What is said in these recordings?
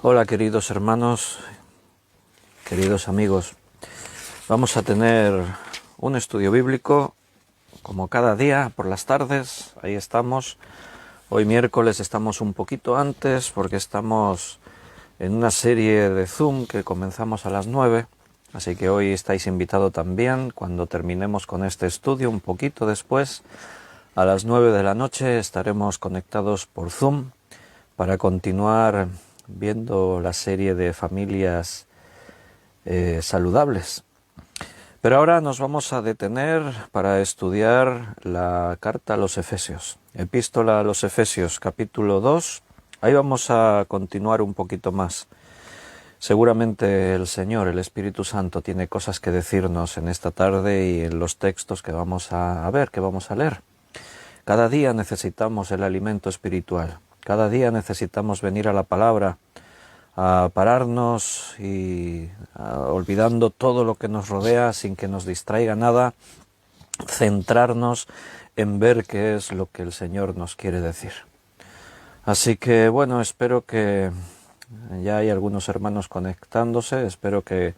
Hola queridos hermanos, queridos amigos. Vamos a tener un estudio bíblico como cada día por las tardes. Ahí estamos. Hoy miércoles estamos un poquito antes porque estamos en una serie de Zoom que comenzamos a las 9. Así que hoy estáis invitados también cuando terminemos con este estudio un poquito después. A las 9 de la noche estaremos conectados por Zoom para continuar viendo la serie de familias saludables. Pero ahora nos vamos a detener para estudiar la carta a los Efesios, epístola a los Efesios, capítulo 2. Ahí vamos a continuar un poquito más. Seguramente el Señor, el Espíritu Santo, tiene cosas que decirnos en esta tarde y en los textos que vamos a ver, que vamos a leer. Cada día necesitamos el alimento espiritual. Cada día necesitamos venir a la palabra, a pararnos y olvidando todo lo que nos rodea sin que nos distraiga nada, centrarnos en ver qué es lo que el Señor nos quiere decir. Así que bueno, espero que ya hay algunos hermanos conectándose, espero que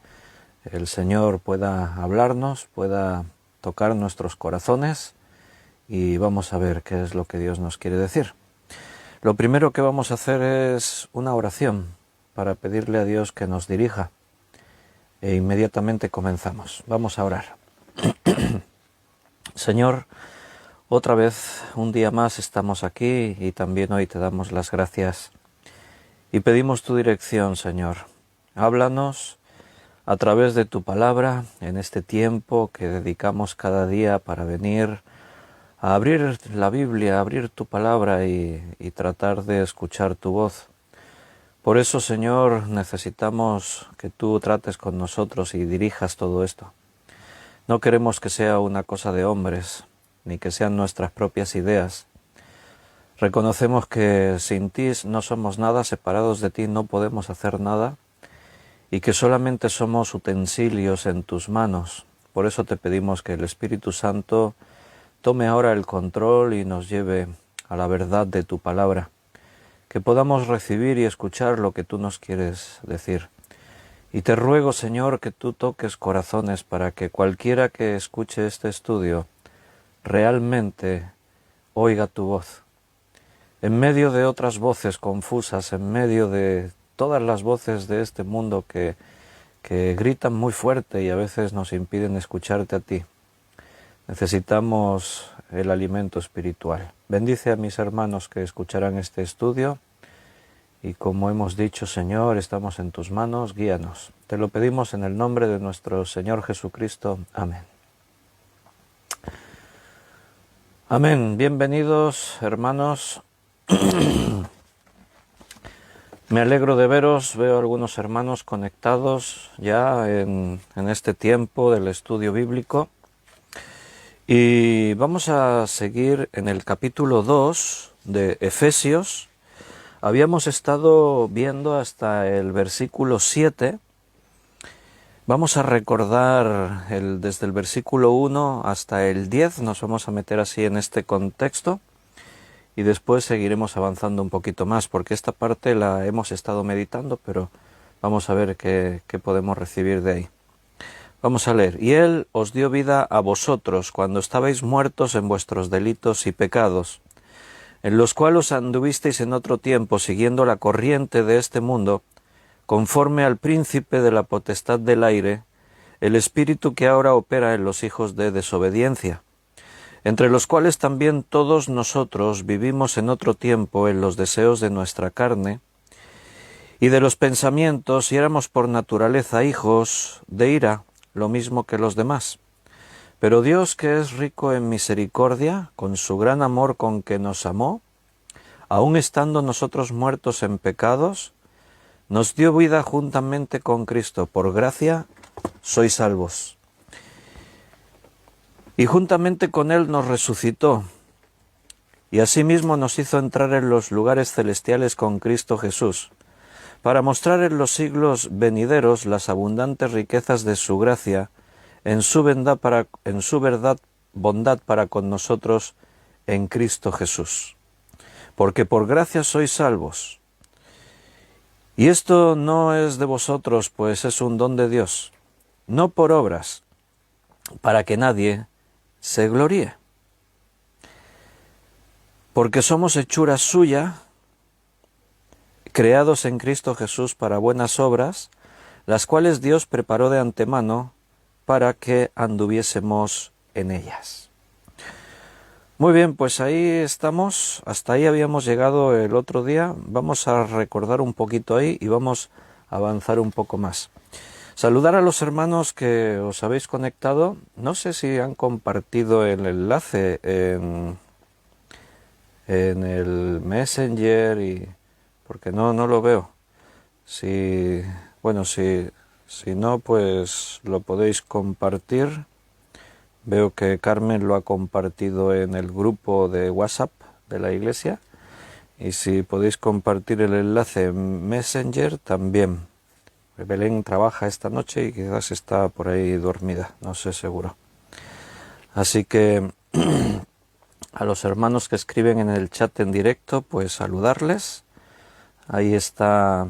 el Señor pueda hablarnos, pueda tocar nuestros corazones y vamos a ver qué es lo que Dios nos quiere decir. Lo primero que vamos a hacer es una oración para pedirle a Dios que nos dirija. E inmediatamente comenzamos. Vamos a orar. Señor, otra vez, un día más estamos aquí y también hoy te damos las gracias. Y pedimos tu dirección, Señor. Háblanos a través de tu palabra en este tiempo que dedicamos cada día para venir a abrir la Biblia, a abrir tu palabra y tratar de escuchar tu voz. Por eso, Señor, necesitamos que tú trates con nosotros y dirijas todo esto. No queremos que sea una cosa de hombres, ni que sean nuestras propias ideas. Reconocemos que sin ti no somos nada, separados de ti no podemos hacer nada, y que solamente somos utensilios en tus manos. Por eso te pedimos que el Espíritu Santo tome ahora el control y nos lleve a la verdad de tu palabra, que podamos recibir y escuchar lo que tú nos quieres decir. Y te ruego, Señor, que tú toques corazones para que cualquiera que escuche este estudio realmente oiga tu voz. En medio de otras voces confusas, en medio de todas las voces de este mundo que gritan muy fuerte y a veces nos impiden escucharte a ti, necesitamos el alimento espiritual. Bendice a mis hermanos que escucharán este estudio y como hemos dicho, Señor, estamos en tus manos, guíanos. Te lo pedimos en el nombre de nuestro Señor Jesucristo. Amén. Amén. Bienvenidos, hermanos. Me alegro de veros, veo algunos hermanos conectados ya en este tiempo del estudio bíblico. Y vamos a seguir en el capítulo 2 de Efesios. Habíamos estado viendo hasta el versículo 7. Vamos a recordar desde el versículo 1 hasta el 10. Nos vamos a meter así en este contexto. Y después seguiremos avanzando un poquito más, porque esta parte la hemos estado meditando, pero vamos a ver qué podemos recibir de ahí. Vamos a leer. Y Él os dio vida a vosotros cuando estabais muertos en vuestros delitos y pecados, en los cuales anduvisteis en otro tiempo, siguiendo la corriente de este mundo, conforme al príncipe de la potestad del aire, el espíritu que ahora opera en los hijos de desobediencia, entre los cuales también todos nosotros vivimos en otro tiempo en los deseos de nuestra carne y de los pensamientos, y éramos por naturaleza hijos de ira, lo mismo que los demás. Pero Dios, que es rico en misericordia, con su gran amor con que nos amó, aun estando nosotros muertos en pecados, nos dio vida juntamente con Cristo. Por gracia sois salvos. Y juntamente con Él nos resucitó, y asimismo nos hizo entrar en los lugares celestiales con Cristo Jesús, para mostrar en los siglos venideros las abundantes riquezas de su gracia, en su bondad para con nosotros en Cristo Jesús. Porque por gracia sois salvos, Y esto no es de vosotros, pues es un don de Dios, no por obras, para que nadie se gloríe. Porque somos hechura suya, creados en Cristo Jesús para buenas obras, las cuales Dios preparó de antemano para que anduviésemos en ellas. Muy bien, pues ahí estamos, hasta ahí habíamos llegado el otro día, vamos a recordar un poquito ahí y vamos a avanzar un poco más. Saludar a los hermanos que os habéis conectado, no sé si han compartido el enlace en el Messenger, porque no lo veo. Si no, pues lo podéis compartir. Veo que Carmen lo ha compartido en el grupo de WhatsApp de la iglesia. Y si podéis compartir el enlace en Messenger también. Belén trabaja esta noche y quizás está por ahí dormida, no sé seguro. Así que a los hermanos que escriben en el chat en directo, pues saludarles. Ahí está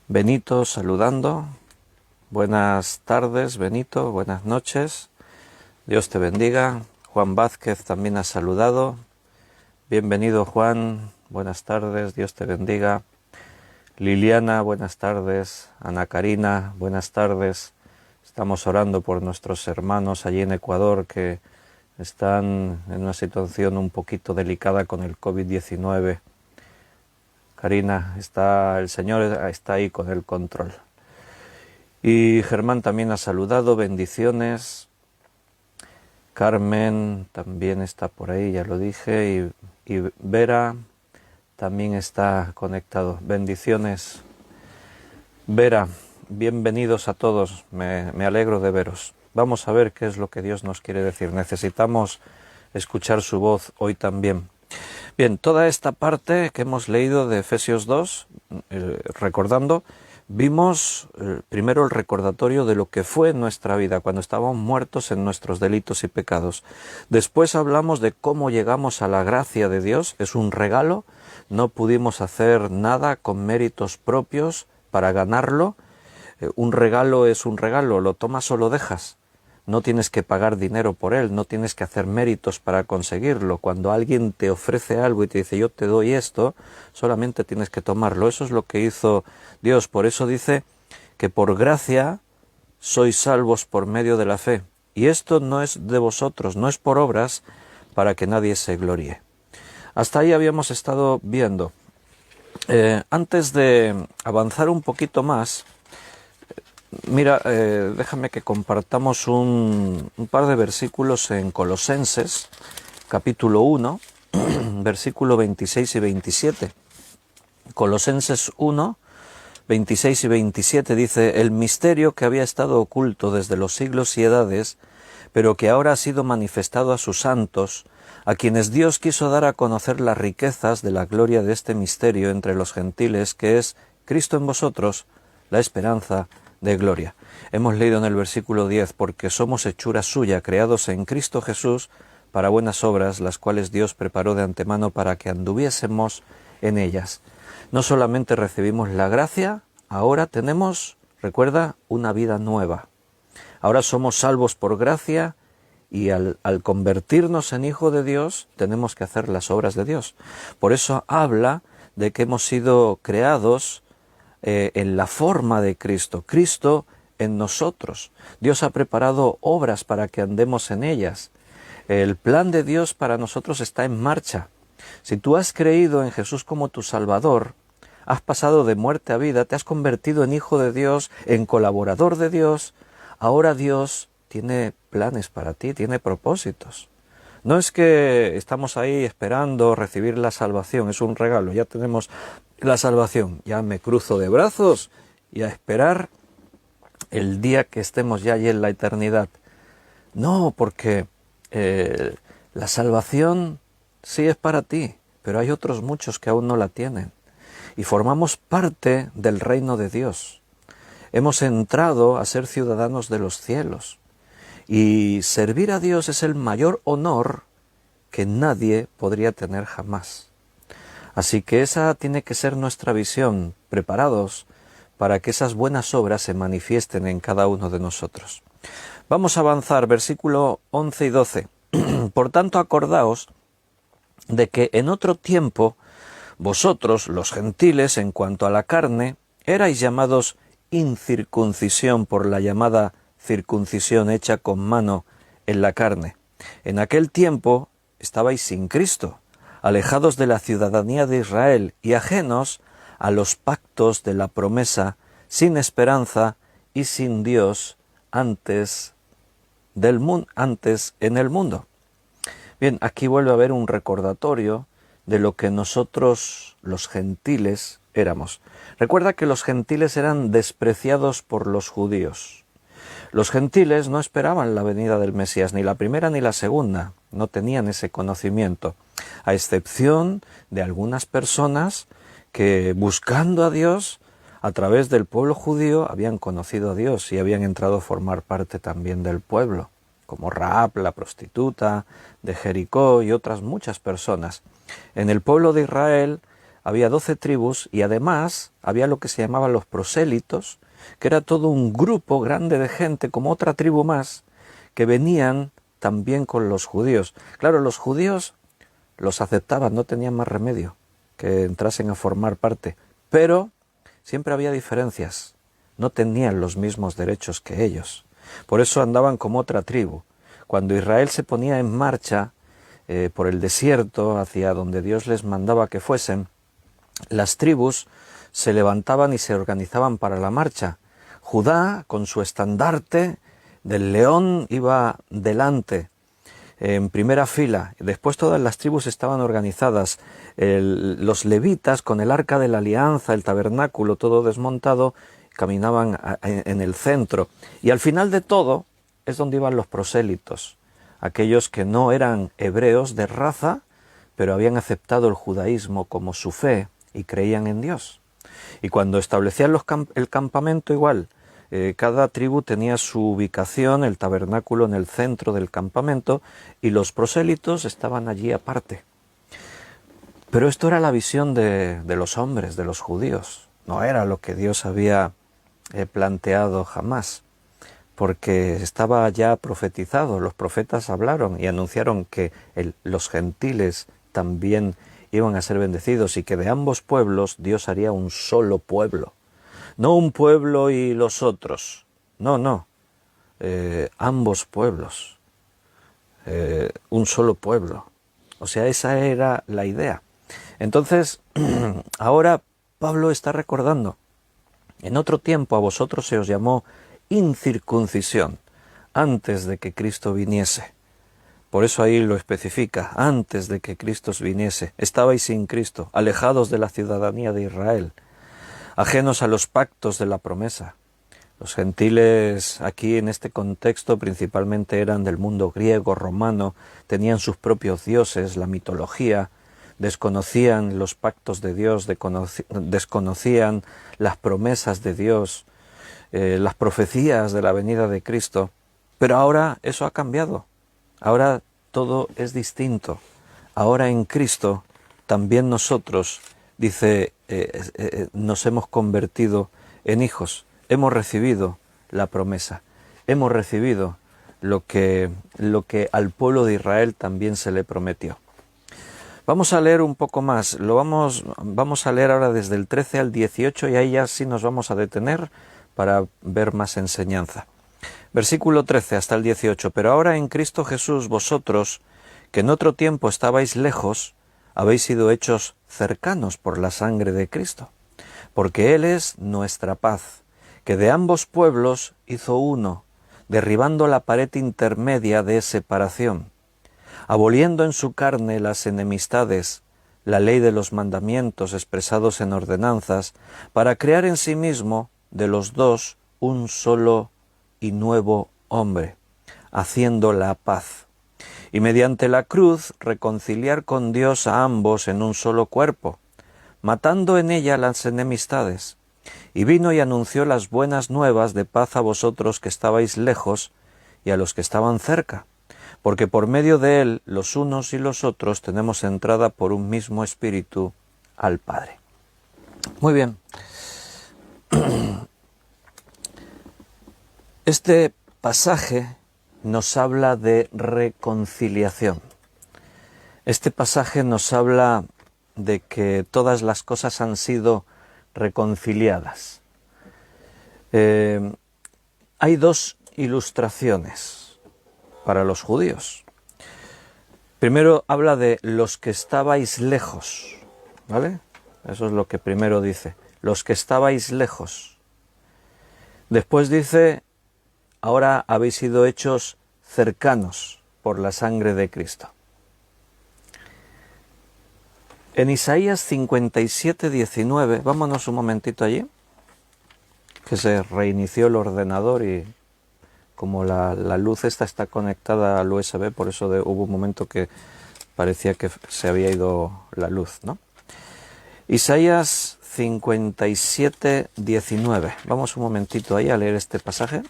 Benito saludando. Buenas tardes, Benito, buenas noches. Dios te bendiga. Juan Vázquez también ha saludado. Bienvenido, Juan. Buenas tardes, Dios te bendiga. Liliana, buenas tardes. Ana Karina, buenas tardes. Estamos orando por nuestros hermanos allí en Ecuador que están en una situación un poquito delicada con el COVID-19. Karina, el Señor está ahí con el control. Y Germán también ha saludado, bendiciones. Carmen también está por ahí, ya lo dije. Y Vera también está conectado. Bendiciones. Vera, bienvenidos a todos, me alegro de veros. Vamos a ver qué es lo que Dios nos quiere decir. Necesitamos escuchar su voz hoy también. Bien, toda esta parte que hemos leído de Efesios 2, recordando, vimos primero el recordatorio de lo que fue nuestra vida cuando estábamos muertos en nuestros delitos y pecados. Después hablamos de cómo llegamos a la gracia de Dios, es un regalo, no pudimos hacer nada con méritos propios para ganarlo. Un regalo es un regalo, lo tomas o lo dejas. No tienes que pagar dinero por él, no tienes que hacer méritos para conseguirlo. Cuando alguien te ofrece algo y te dice yo te doy esto, solamente tienes que tomarlo. Eso es lo que hizo Dios. Por eso dice que por gracia sois salvos por medio de la fe. Y esto no es de vosotros, no es por obras para que nadie se gloríe. Hasta ahí habíamos estado viendo. Antes de avanzar un poquito más, mira, déjame que compartamos un par de versículos en Colosenses, capítulo 1, versículo 26 y 27. Colosenses 1, 26 y 27 dice, el misterio que había estado oculto desde los siglos y edades, pero que ahora ha sido manifestado a sus santos, a quienes Dios quiso dar a conocer las riquezas de la gloria de este misterio entre los gentiles, que es Cristo en vosotros, la esperanza de gloria. Hemos leído en el versículo 10, porque somos hechura suya, creados en Cristo Jesús, para buenas obras, las cuales Dios preparó de antemano para que anduviésemos en ellas. No solamente recibimos la gracia, ahora tenemos, recuerda, una vida nueva. Ahora somos salvos por gracia y al convertirnos en hijo de Dios, tenemos que hacer las obras de Dios. Por eso habla de que hemos sido creados en la forma de Cristo, Cristo en nosotros. Dios ha preparado obras para que andemos en ellas. El plan de Dios para nosotros está en marcha. Si tú has creído en Jesús como tu Salvador, has pasado de muerte a vida, te has convertido en hijo de Dios, en colaborador de Dios, ahora Dios tiene planes para ti, tiene propósitos. No es que estamos ahí esperando recibir la salvación, es un regalo, ya tenemos la salvación, ya me cruzo de brazos y a esperar el día que estemos ya allí en la eternidad. No, porque la salvación sí es para ti, pero hay otros muchos que aún no la tienen. Y formamos parte del reino de Dios. Hemos entrado a ser ciudadanos de los cielos. Y servir a Dios es el mayor honor que nadie podría tener jamás. Así que esa tiene que ser nuestra visión, preparados para que esas buenas obras se manifiesten en cada uno de nosotros. Vamos a avanzar, versículo 11 y 12. Por tanto, acordaos de que en otro tiempo vosotros, los gentiles, en cuanto a la carne, erais llamados incircuncisión por la llamada circuncisión hecha con mano en la carne. En aquel tiempo estabais sin Cristo, alejados de la ciudadanía de Israel y ajenos a los pactos de la promesa, sin esperanza y sin Dios antes en el mundo. Bien, aquí vuelve a haber un recordatorio de lo que nosotros, los gentiles, éramos. Recuerda que los gentiles eran despreciados por los judíos. Los gentiles no esperaban la venida del Mesías, ni la primera ni la segunda, no tenían ese conocimiento, a excepción de algunas personas que, buscando a Dios, a través del pueblo judío, habían conocido a Dios y habían entrado a formar parte también del pueblo, como Rahab, la prostituta de Jericó y otras muchas personas. En el pueblo de Israel había 12 tribus y además había lo que se llamaban los prosélitos, que era todo un grupo grande de gente, como otra tribu más, que venían también con los judíos. Claro, los judíos los aceptaban, no tenían más remedio que entrasen a formar parte, pero siempre había diferencias, no tenían los mismos derechos que ellos. Por eso andaban como otra tribu. Cuando Israel se ponía en marcha por el desierto, hacia donde Dios les mandaba que fuesen, las tribus se levantaban y se organizaban para la marcha. Judá, con su estandarte del león, iba delante, en primera fila. Después todas las tribus estaban organizadas. Los levitas, con el arca de la alianza, el tabernáculo, todo desmontado, caminaban en el centro. Y al final de todo es donde iban los prosélitos, aquellos que no eran hebreos de raza, pero habían aceptado el judaísmo como su fe y creían en Dios. Y cuando establecían el campamento igual, cada tribu tenía su ubicación, el tabernáculo en el centro del campamento, y los prosélitos estaban allí aparte. Pero esto era la visión de los hombres, de los judíos. No era lo que Dios había planteado jamás, porque estaba ya profetizado. Los profetas hablaron y anunciaron que los gentiles también iban a ser bendecidos y que de ambos pueblos Dios haría un solo pueblo. No un pueblo y los otros, no, ambos pueblos, un solo pueblo. O sea, esa era la idea. Entonces, ahora Pablo está recordando, en otro tiempo a vosotros se os llamó incircuncisión, antes de que Cristo viniese. Por eso ahí lo especifica, antes de que Cristo viniese, estabais sin Cristo, alejados de la ciudadanía de Israel, ajenos a los pactos de la promesa. Los gentiles aquí en este contexto principalmente eran del mundo griego, romano, tenían sus propios dioses, la mitología, desconocían los pactos de Dios, desconocían las promesas de Dios, las profecías de la venida de Cristo. Pero ahora eso ha cambiado, ahora todo es distinto. Ahora en Cristo también nosotros, dice, nos hemos convertido en hijos, hemos recibido la promesa, hemos recibido lo que al pueblo de Israel también se le prometió. Vamos a leer un poco más, vamos a leer ahora desde el 13 al 18 y ahí ya sí nos vamos a detener para ver más enseñanza. Versículo 13 hasta el 18, pero ahora en Cristo Jesús vosotros, que en otro tiempo estabais lejos, habéis sido hechos cercanos por la sangre de Cristo, porque Él es nuestra paz, que de ambos pueblos hizo uno, derribando la pared intermedia de separación, aboliendo en su carne las enemistades, la ley de los mandamientos expresados en ordenanzas, para crear en sí mismo de los dos un solo y nuevo hombre, haciendo la paz, y mediante la cruz reconciliar con Dios a ambos en un solo cuerpo, matando en ella las enemistades. Y vino y anunció las buenas nuevas de paz a vosotros que estabais lejos y a los que estaban cerca, porque por medio de él los unos y los otros tenemos entrada por un mismo espíritu al Padre. Muy bien. Este pasaje nos habla de reconciliación. Este pasaje nos habla de que todas las cosas han sido reconciliadas. Hay dos ilustraciones para los judíos. Primero habla de los que estabais lejos, ¿vale? Eso es lo que primero dice, los que estabais lejos. Después dice, ahora habéis sido hechos cercanos por la sangre de Cristo. En Isaías 57, 19, vámonos un momentito allí, que se reinició el ordenador y como la luz esta está conectada al USB, por eso hubo un momento que parecía que se había ido la luz, ¿no? Isaías 57, 19. Vamos un momentito ahí a leer este pasaje.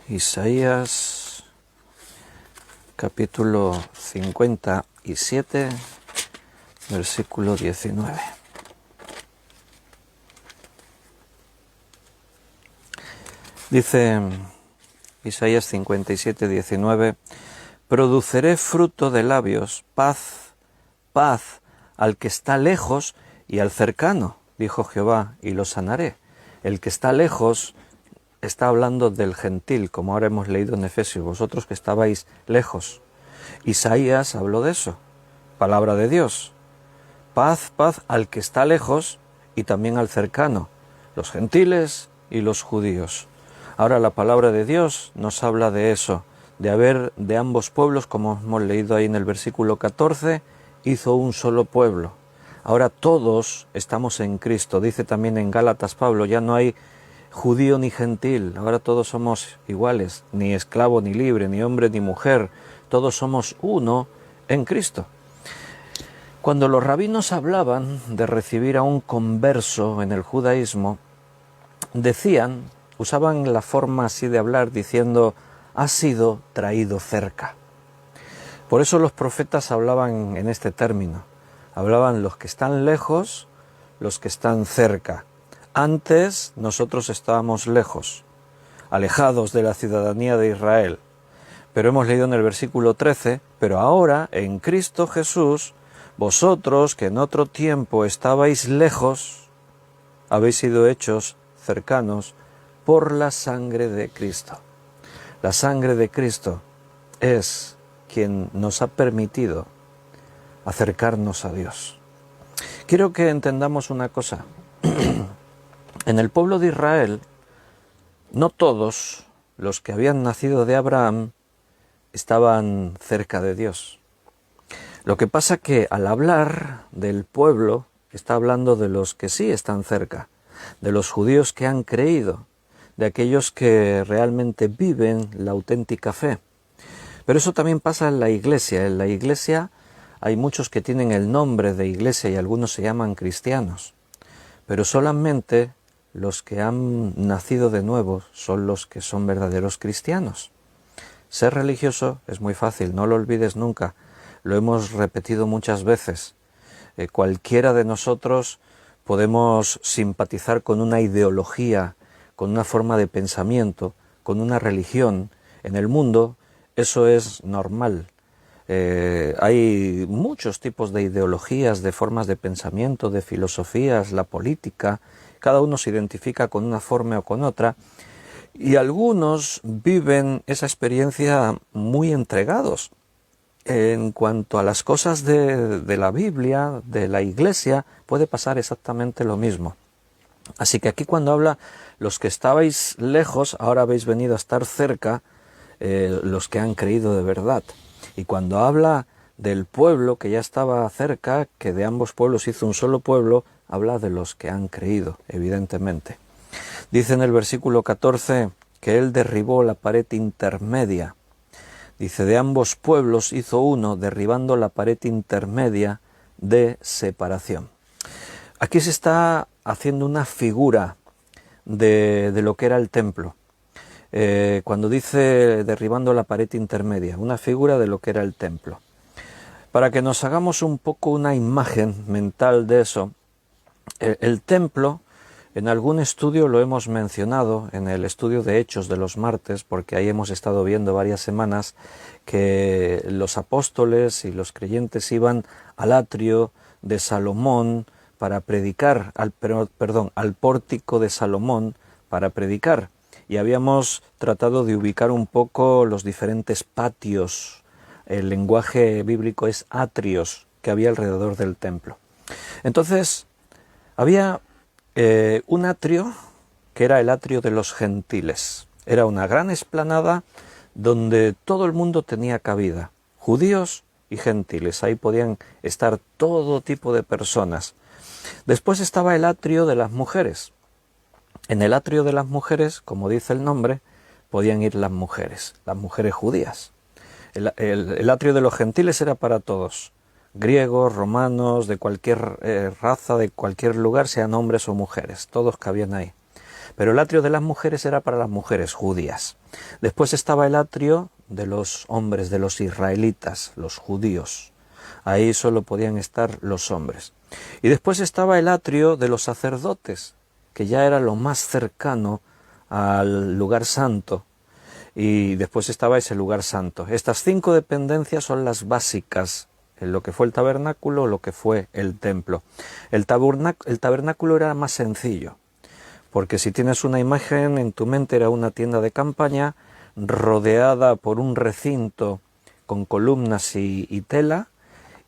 Isaías capítulo 57, versículo 19. Dice Isaías 57, 19, produceré fruto de labios, paz, paz al que está lejos y al cercano, dijo Jehová, y lo sanaré. El que está lejos está hablando del gentil, como ahora hemos leído en Efesios, vosotros que estabais lejos. Isaías habló de eso, palabra de Dios. Paz, paz al que está lejos y también al cercano, los gentiles y los judíos. Ahora la palabra de Dios nos habla de eso, de haber de ambos pueblos, como hemos leído ahí en el versículo 14, hizo un solo pueblo. Ahora todos estamos en Cristo, dice también en Gálatas Pablo, ya no hay judío ni gentil, ahora todos somos iguales, ni esclavo ni libre, ni hombre ni mujer, todos somos uno en Cristo. Cuando los rabinos hablaban de recibir a un converso en el judaísmo, decían, usaban la forma así de hablar diciendo, ha sido traído cerca. Por eso los profetas hablaban en este término, hablaban los que están lejos, los que están cerca. Antes nosotros estábamos lejos, alejados de la ciudadanía de Israel. Pero hemos leído en el versículo 13, pero ahora en Cristo Jesús, vosotros que en otro tiempo estabais lejos, habéis sido hechos cercanos por la sangre de Cristo. La sangre de Cristo es quien nos ha permitido acercarnos a Dios. Quiero que entendamos una cosa. En el pueblo de Israel, no todos los que habían nacido de Abraham estaban cerca de Dios. Lo que pasa que al hablar del pueblo, está hablando de los que sí están cerca, de los judíos que han creído, de aquellos que realmente viven la auténtica fe. Pero eso también pasa en la iglesia. En la iglesia hay muchos que tienen el nombre de iglesia y algunos se llaman cristianos. Pero solamente los que han nacido de nuevo son los que son verdaderos cristianos. Ser religioso es muy fácil, no lo olvides nunca. Lo hemos repetido muchas veces. Cualquiera de nosotros podemos simpatizar con una ideología, con una forma de pensamiento, con una religión. En el mundo eso es normal. Hay muchos tipos de ideologías, de formas de pensamiento, de filosofías, la política. Cada uno se identifica con una forma o con otra. Y algunos viven esa experiencia muy entregados. En cuanto a las cosas de la Biblia, de la Iglesia, puede pasar exactamente lo mismo. Así que aquí cuando habla, los que estabais lejos, ahora habéis venido a estar cerca, los que han creído de verdad. Y cuando habla del pueblo que ya estaba cerca, que de ambos pueblos hizo un solo pueblo, habla de los que han creído, evidentemente. Dice en el versículo 14 que él derribó la pared intermedia. Dice, de ambos pueblos hizo uno, derribando la pared intermedia de separación. Aquí se está haciendo una figura de lo que era el templo. cuando dice derribando la pared intermedia, una figura de lo que era el templo. Para que nos hagamos un poco una imagen mental de eso, el templo, en algún estudio lo hemos mencionado, en el estudio de Hechos de los martes, porque ahí hemos estado viendo varias semanas que los apóstoles y los creyentes iban al atrio de Salomón para predicar, al pórtico de Salomón para predicar. Y habíamos tratado de ubicar un poco los diferentes patios. El lenguaje bíblico es atrios que había alrededor del templo. Entonces, había un atrio que era el atrio de los gentiles. Era una gran explanada donde todo el mundo tenía cabida, judíos y gentiles. Ahí podían estar todo tipo de personas. Después estaba el atrio de las mujeres. En el atrio de las mujeres, como dice el nombre, podían ir las mujeres judías. El atrio de los gentiles era para todos, griegos, romanos, de cualquier raza, de cualquier lugar, sean hombres o mujeres, todos cabían ahí. Pero el atrio de las mujeres era para las mujeres judías. Después estaba el atrio de los hombres, de los israelitas, los judíos. Ahí solo podían estar los hombres. Y después estaba el atrio de los sacerdotes, que ya era lo más cercano al lugar santo. Y después estaba ese lugar santo. Estas 5 dependencias son las básicas en lo que fue el tabernáculo, lo que fue el templo. El tabernáculo era más sencillo, porque si tienes una imagen en tu mente era una tienda de campaña rodeada por un recinto con columnas y tela,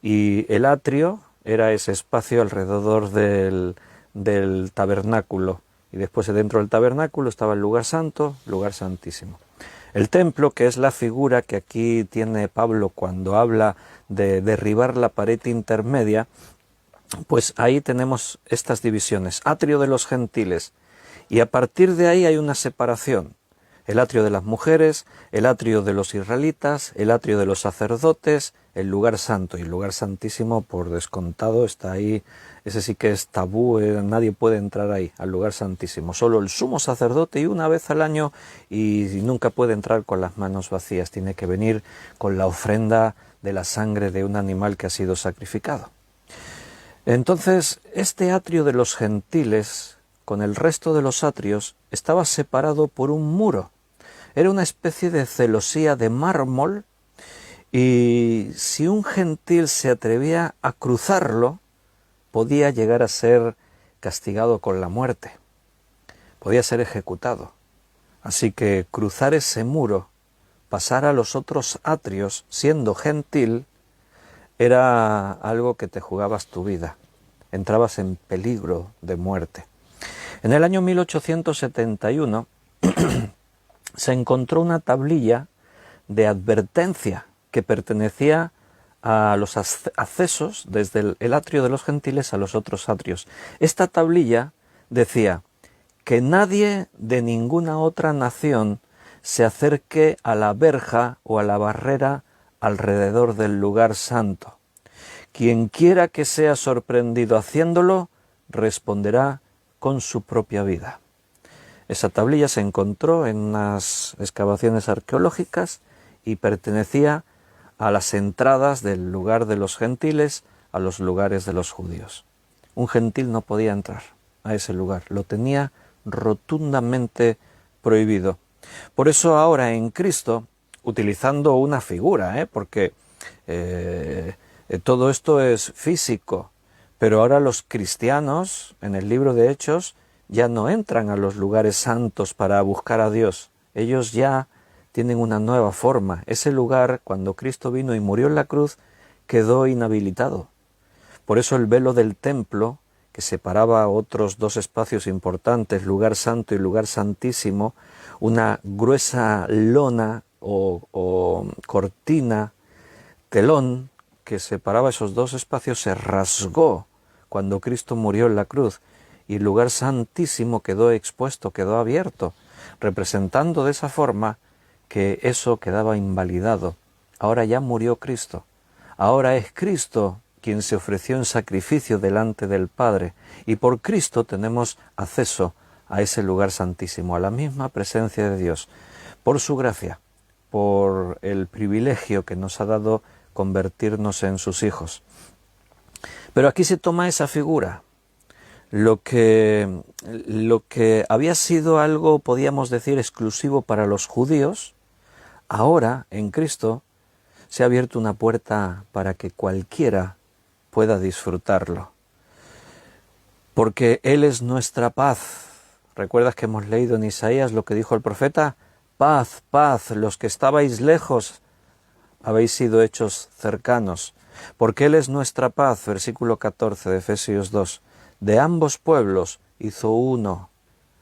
y el atrio era ese espacio alrededor del tabernáculo, y después dentro del tabernáculo estaba el lugar santo, lugar santísimo. El templo, que es la figura que aquí tiene Pablo cuando habla de derribar la pared intermedia, pues ahí tenemos estas divisiones, atrio de los gentiles, y a partir de ahí hay una separación, el atrio de las mujeres, el atrio de los israelitas, el atrio de los sacerdotes, el lugar santo, y el lugar santísimo por descontado está ahí. Ese sí que es tabú, nadie puede entrar ahí, al lugar santísimo. Solo el sumo sacerdote, y una vez al año, y nunca puede entrar con las manos vacías. Tiene que venir con la ofrenda de la sangre de un animal que ha sido sacrificado. Entonces, este atrio de los gentiles, con el resto de los atrios, estaba separado por un muro. Era una especie de celosía de mármol, y si un gentil se atrevía a cruzarlo, podía llegar a ser castigado con la muerte, podía ser ejecutado. Así que cruzar ese muro, pasar a los otros atrios siendo gentil, era algo que te jugabas tu vida, entrabas en peligro de muerte. En el año 1871 se encontró una tablilla de advertencia que pertenecía a los accesos desde el atrio de los gentiles a los otros atrios. Esta tablilla decía que nadie de ninguna otra nación se acerque a la verja o a la barrera alrededor del lugar santo. Quien quiera que sea sorprendido haciéndolo, responderá con su propia vida. Esa tablilla se encontró en unas excavaciones arqueológicas y pertenecía a las entradas del lugar de los gentiles a los lugares de los judíos. Un gentil no podía entrar a ese lugar, lo tenía rotundamente prohibido. Por eso ahora en Cristo, utilizando una figura, porque todo esto es físico, pero ahora los cristianos en el libro de Hechos ya no entran a los lugares santos para buscar a Dios. Ellos ya tienen una nueva forma. Ese lugar, cuando Cristo vino y murió en la cruz, quedó inhabilitado. Por eso el velo del templo, que separaba otros 2 espacios importantes, lugar santo y lugar santísimo, una gruesa lona o cortina, telón, que separaba esos 2 espacios, se rasgó cuando Cristo murió en la cruz, y el lugar santísimo quedó expuesto, quedó abierto, representando de esa forma que eso quedaba invalidado. Ahora ya murió Cristo. Ahora es Cristo quien se ofreció en sacrificio delante del Padre, y por Cristo tenemos acceso a ese lugar santísimo, a la misma presencia de Dios. por su gracia, por el privilegio que nos ha dado convertirnos en sus hijos. Pero aquí se toma esa figura. Lo que había sido algo, podíamos decir, exclusivo para los judíos, ahora, en Cristo, se ha abierto una puerta para que cualquiera pueda disfrutarlo. Porque Él es nuestra paz. ¿Recuerdas que hemos leído en Isaías lo que dijo el profeta? Paz, paz, los que estabais lejos habéis sido hechos cercanos. Porque Él es nuestra paz, versículo 14 de Efesios 2. De ambos pueblos hizo uno,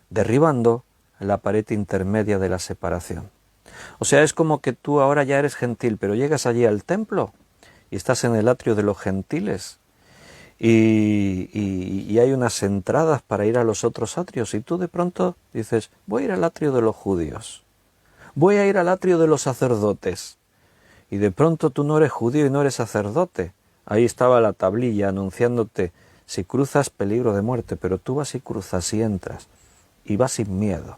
derribando la pared intermedia de la separación. O sea, es como que tú ahora ya eres gentil, pero llegas allí al templo y estás en el atrio de los gentiles y hay unas entradas para ir a los otros atrios y tú de pronto dices, voy a ir al atrio de los judíos, voy a ir al atrio de los sacerdotes, y de pronto tú no eres judío y no eres sacerdote. Ahí estaba la tablilla anunciándote, si cruzas peligro de muerte, pero tú vas y cruzas y entras y vas sin miedo,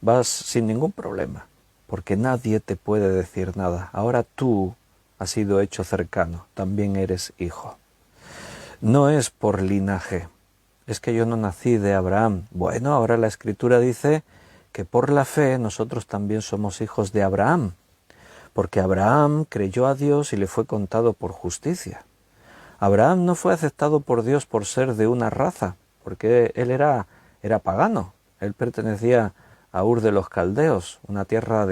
vas sin ningún problema, porque nadie te puede decir nada. Ahora tú has sido hecho cercano, también eres hijo. No es por linaje, es que yo no nací de Abraham. Bueno, ahora la Escritura dice que por la fe nosotros también somos hijos de Abraham, porque Abraham creyó a Dios y le fue contado por justicia. Abraham no fue aceptado por Dios por ser de una raza, porque él era pagano, él pertenecía a Ur de los Caldeos, una tierra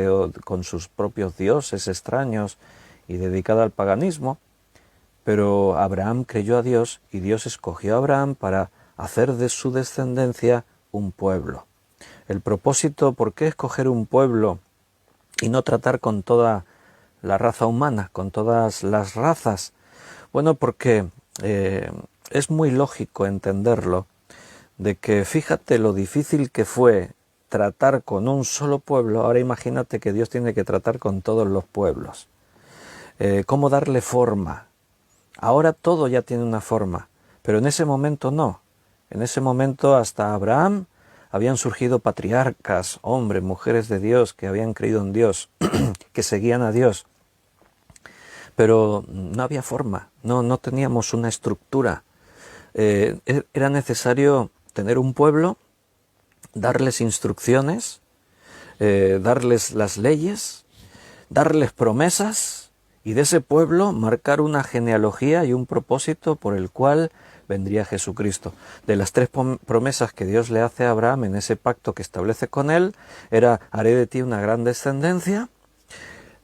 con sus propios dioses extraños y dedicada al paganismo. Pero Abraham creyó a Dios y Dios escogió a Abraham para hacer de su descendencia un pueblo. El propósito, ¿por qué escoger un pueblo y no tratar con toda la raza humana, con todas las razas? Bueno, porque es muy lógico entenderlo, de que fíjate lo difícil que fue tratar con un solo pueblo, ahora imagínate que Dios tiene que tratar con todos los pueblos. ¿Cómo darle forma? Ahora todo ya tiene una forma, pero en ese momento no. En ese momento hasta Abraham habían surgido patriarcas, hombres, mujeres de Dios que habían creído en Dios, que seguían a Dios. Pero no había forma, no teníamos una estructura. Era necesario tener un pueblo, darles instrucciones, darles las leyes, darles promesas, y de ese pueblo marcar una genealogía y un propósito por el cual vendría Jesucristo. De las 3 promesas que Dios le hace a Abraham en ese pacto que establece con él, era: haré de ti una gran descendencia,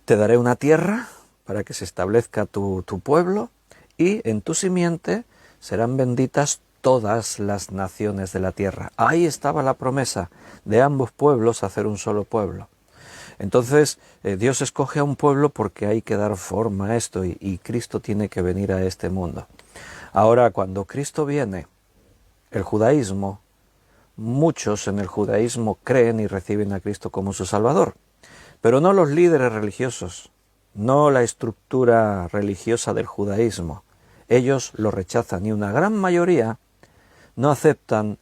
te daré una tierra para que se establezca tu pueblo, y en tu simiente serán benditas todas las naciones de la tierra. Ahí estaba la promesa de ambos pueblos hacer un solo pueblo. Entonces Dios escoge a un pueblo porque hay que dar forma a esto y Cristo tiene que venir a este mundo. Ahora, cuando Cristo viene, el judaísmo, muchos en el judaísmo creen y reciben a Cristo como su Salvador, pero no los líderes religiosos, no la estructura religiosa del judaísmo. Ellos lo rechazan y una gran mayoría no aceptan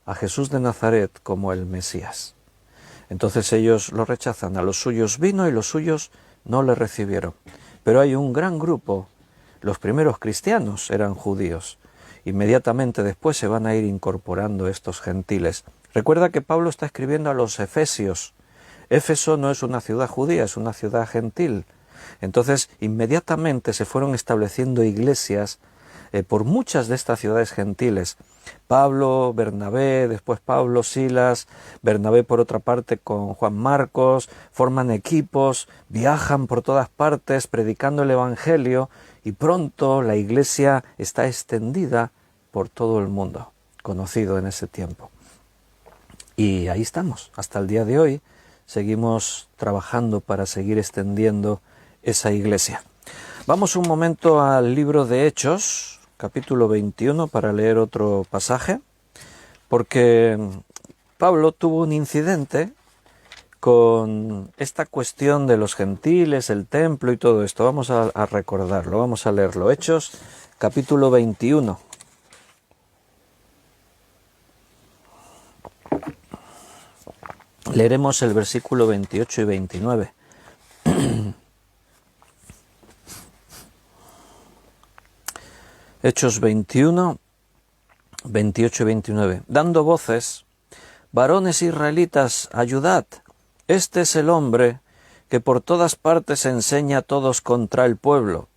a Jesús de Nazaret como el Mesías. Entonces ellos lo rechazan, a los suyos vino y los suyos no le recibieron. Pero hay un gran grupo, los primeros cristianos eran judíos. Inmediatamente después se van a ir incorporando estos gentiles. Recuerda que Pablo está escribiendo a los efesios. Éfeso no es una ciudad judía, es una ciudad gentil. Entonces inmediatamente se fueron estableciendo iglesias por muchas de estas ciudades gentiles. Pablo, Bernabé, después Pablo, Silas, Bernabé por otra parte con Juan Marcos, forman equipos, viajan por todas partes predicando el Evangelio y pronto la iglesia está extendida por todo el mundo, conocido en ese tiempo. Y ahí estamos, hasta el día de hoy, seguimos trabajando para seguir extendiendo esa iglesia. Vamos un momento al libro de Hechos, capítulo 21, para leer otro pasaje, porque Pablo tuvo un incidente con esta cuestión de los gentiles, el templo y todo esto. Vamos a recordarlo, vamos a leerlo. Hechos, capítulo 21. Leeremos el versículo 28 y 29. Hechos 21, 28 y 29. Dando voces, varones israelitas, ayudad. Este es el hombre que por todas partes enseña a todos contra el pueblo,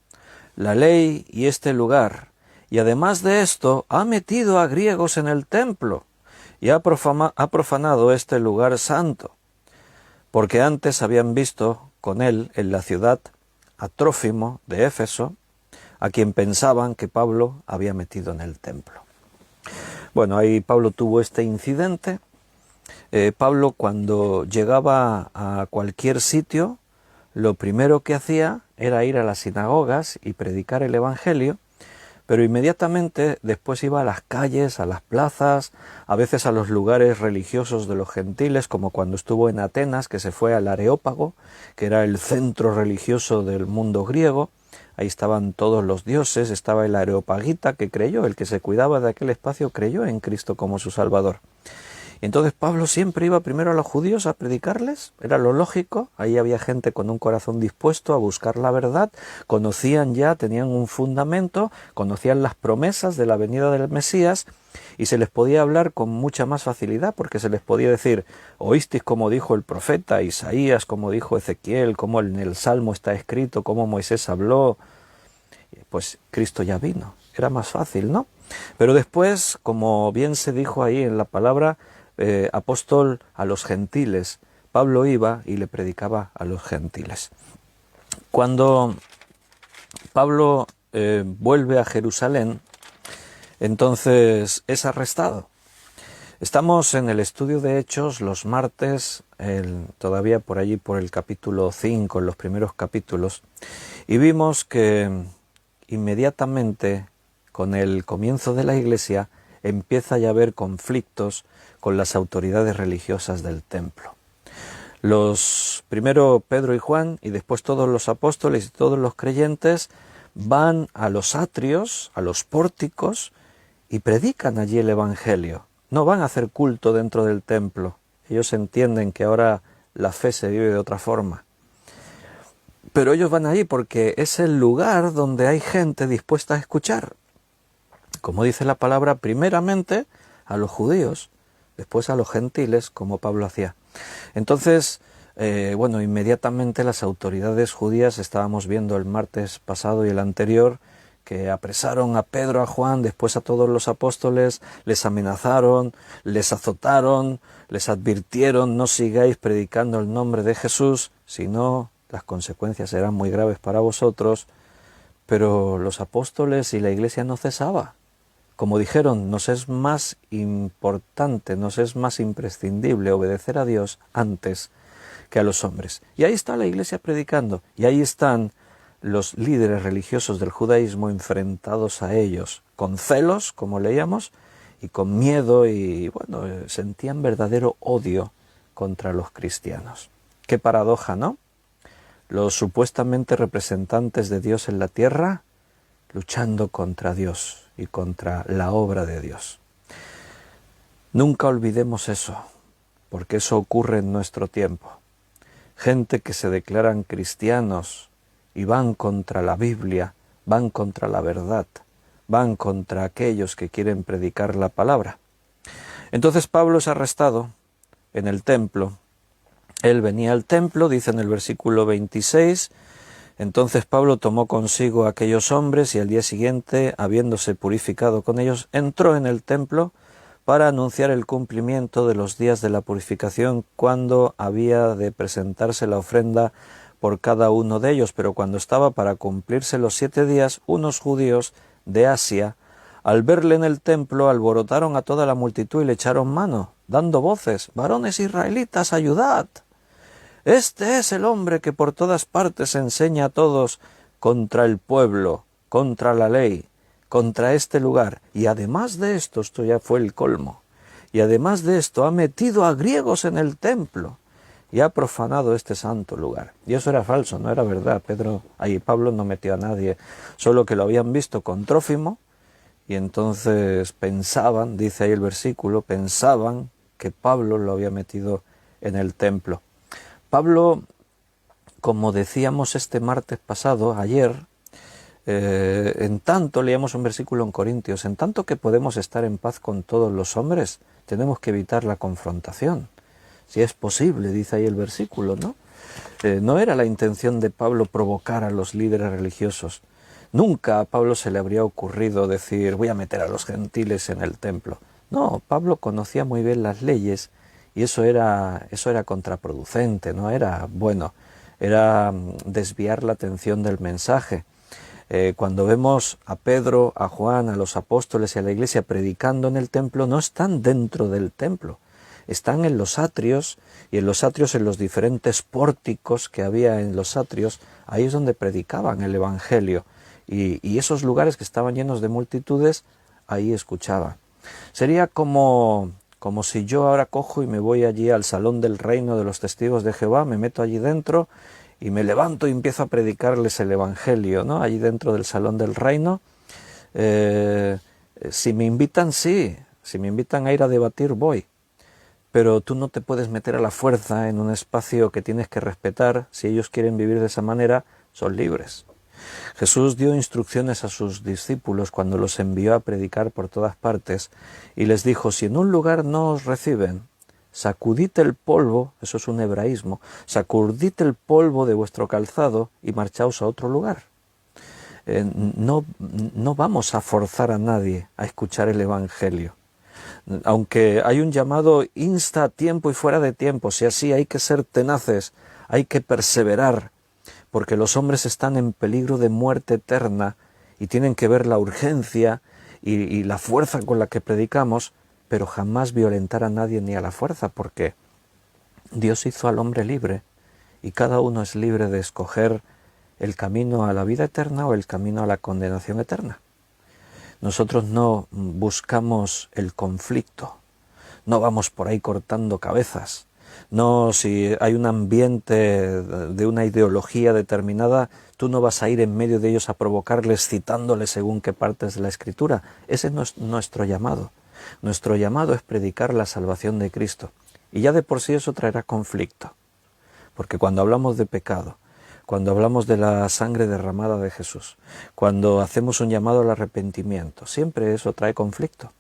la ley y este lugar. Y además de esto, ha metido a griegos en el templo y ha profanado este lugar santo. Porque antes habían visto con él en la ciudad a Trófimo de Éfeso, a quien pensaban que Pablo había metido en el templo. Bueno, ahí Pablo tuvo este incidente. Pablo, cuando llegaba a cualquier sitio, lo primero que hacía era ir a las sinagogas y predicar el Evangelio, pero inmediatamente después iba a las calles, a las plazas, a veces a los lugares religiosos de los gentiles, como cuando estuvo en Atenas, que se fue al Areópago, que era el centro religioso del mundo griego. Ahí estaban todos los dioses, estaba el Areopagita que creyó, el que se cuidaba de aquel espacio creyó en Cristo como su Salvador. Y entonces Pablo siempre iba primero a los judíos a predicarles, era lo lógico, ahí había gente con un corazón dispuesto a buscar la verdad, conocían ya, tenían un fundamento, conocían las promesas de la venida del Mesías y se les podía hablar con mucha más facilidad porque se les podía decir, oísteis como dijo el profeta Isaías, como dijo Ezequiel, como en el Salmo está escrito, como Moisés habló, pues Cristo ya vino, era más fácil, ¿no? Pero después, como bien se dijo ahí en la palabra, apóstol a los gentiles, Pablo iba y le predicaba a los gentiles. Cuando Pablo vuelve a Jerusalén, entonces es arrestado. Estamos en el estudio de Hechos los martes, todavía por allí por el capítulo 5, en los primeros capítulos, y vimos que inmediatamente con el comienzo de la Iglesia empieza ya a haber conflictos con las autoridades religiosas del templo. Primero Pedro y Juan y después todos los apóstoles y todos los creyentes van a los atrios, a los pórticos y predican allí el Evangelio. No van a hacer culto dentro del templo. Ellos entienden que ahora la fe se vive de otra forma. Pero ellos van allí porque es el lugar donde hay gente dispuesta a escuchar. Como dice la palabra, primeramente a los judíos, después a los gentiles, como Pablo hacía. Entonces, inmediatamente las autoridades judías, estábamos viendo el martes pasado y el anterior, que apresaron a Pedro, a Juan, después a todos los apóstoles, les amenazaron, les azotaron, les advirtieron, no sigáis predicando el nombre de Jesús, si no, las consecuencias serán muy graves para vosotros. Pero los apóstoles y la iglesia no cesaba. Como dijeron, nos es más importante, nos es más imprescindible obedecer a Dios antes que a los hombres. Y ahí está la iglesia predicando, y ahí están los líderes religiosos del judaísmo enfrentados a ellos, con celos, como leíamos, y con miedo, y sentían verdadero odio contra los cristianos. Qué paradoja, ¿no? Los supuestamente representantes de Dios en la tierra luchando contra Dios y contra la obra de Dios. Nunca olvidemos eso, porque eso ocurre en nuestro tiempo. Gente que se declaran cristianos y van contra la Biblia, van contra la verdad, van contra aquellos que quieren predicar la palabra. Entonces Pablo es arrestado en el templo. Él venía al templo, dice en el versículo 26, entonces Pablo tomó consigo a aquellos hombres y al día siguiente, habiéndose purificado con ellos, entró en el templo para anunciar el cumplimiento de los días de la purificación, cuando había de presentarse la ofrenda por cada uno de ellos. Pero cuando estaba para cumplirse los 7 días, unos judíos de Asia, al verle en el templo, alborotaron a toda la multitud y le echaron mano, dando voces: varones israelitas, ayudad. Este es el hombre que por todas partes enseña a todos contra el pueblo, contra la ley, contra este lugar. Y además de esto, esto ya fue el colmo, y además de esto ha metido a griegos en el templo y ha profanado este santo lugar. Y eso era falso, no era verdad. Pablo no metió a nadie, solo que lo habían visto con Trófimo, y entonces pensaban, dice ahí el versículo, pensaban que Pablo lo había metido en el templo. Pablo, como decíamos este martes pasado, ayer, en tanto leíamos un versículo en Corintios, en tanto que podemos estar en paz con todos los hombres, tenemos que evitar la confrontación. Si es posible, dice ahí el versículo, ¿no? No era la intención de Pablo provocar a los líderes religiosos. Nunca a Pablo se le habría ocurrido decir, voy a meter a los gentiles en el templo. No, Pablo conocía muy bien las leyes y eso era contraproducente, no era bueno, era desviar la atención del mensaje. Cuando vemos a Pedro, a Juan, a los apóstoles y a la iglesia predicando en el templo, no están dentro del templo, están en los atrios, y en los atrios, en los diferentes pórticos que había en los atrios, ahí es donde predicaban el Evangelio, y esos lugares que estaban llenos de multitudes, ahí escuchaban. Sería como si yo ahora cojo y me voy allí al salón del reino de los testigos de Jehová, me meto allí dentro, y me levanto y empiezo a predicarles el Evangelio, ¿no? Allí dentro del salón del reino. Si me invitan, sí. Si me invitan a ir a debatir, voy. Pero tú no te puedes meter a la fuerza en un espacio que tienes que respetar. Si ellos quieren vivir de esa manera, son libres. Jesús dio instrucciones a sus discípulos cuando los envió a predicar por todas partes y les dijo, si en un lugar no os reciben, sacudid el polvo, eso es un hebraísmo, sacudid el polvo de vuestro calzado y marchaos a otro lugar. No vamos a forzar a nadie a escuchar el Evangelio. Aunque hay un llamado insta a tiempo y fuera de tiempo, si así hay que ser tenaces, hay que perseverar, porque los hombres están en peligro de muerte eterna y tienen que ver la urgencia y la fuerza con la que predicamos, pero jamás violentar a nadie ni a la fuerza, porque Dios hizo al hombre libre y cada uno es libre de escoger el camino a la vida eterna o el camino a la condenación eterna. Nosotros no buscamos el conflicto, no vamos por ahí cortando cabezas. No, si hay un ambiente de una ideología determinada, tú no vas a ir en medio de ellos a provocarles citándoles según qué partes de la Escritura. Ese no es nuestro llamado. Nuestro llamado es predicar la salvación de Cristo. Y ya de por sí eso traerá conflicto. Porque cuando hablamos de pecado, cuando hablamos de la sangre derramada de Jesús, cuando hacemos un llamado al arrepentimiento, siempre eso trae conflicto.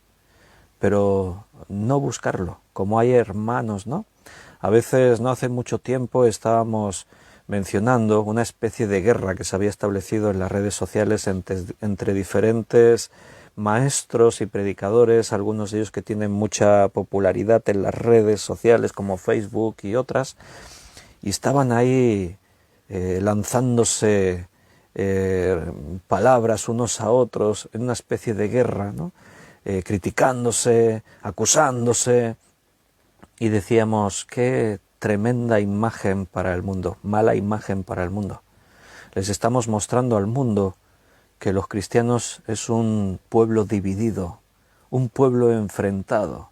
Pero no buscarlo, como hay hermanos, ¿no? A veces, no hace mucho tiempo, estábamos mencionando una especie de guerra que se había establecido en las redes sociales entre diferentes maestros y predicadores, algunos de ellos que tienen mucha popularidad en las redes sociales como Facebook y otras, y estaban ahí lanzándose palabras unos a otros en una especie de guerra, ¿no? Criticándose, acusándose, y decíamos, qué tremenda imagen para el mundo, mala imagen para el mundo. Les estamos mostrando al mundo que los cristianos es un pueblo dividido, un pueblo enfrentado.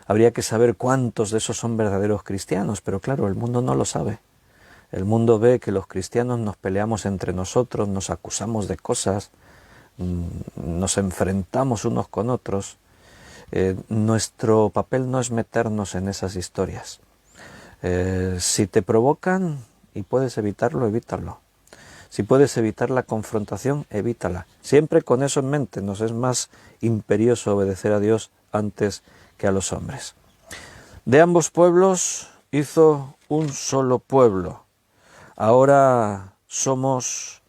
Habría que saber cuántos de esos son verdaderos cristianos, pero claro, el mundo no lo sabe. El mundo ve que los cristianos nos peleamos entre nosotros, nos acusamos de cosas, nos enfrentamos unos con otros. Nuestro papel no es meternos en esas historias. Si te provocan y puedes evitarlo, evítalo. Si puedes evitar la confrontación, evítala. Siempre con eso en mente, nos es más imperioso obedecer a Dios antes que a los hombres. De ambos pueblos hizo un solo pueblo. Ahora somos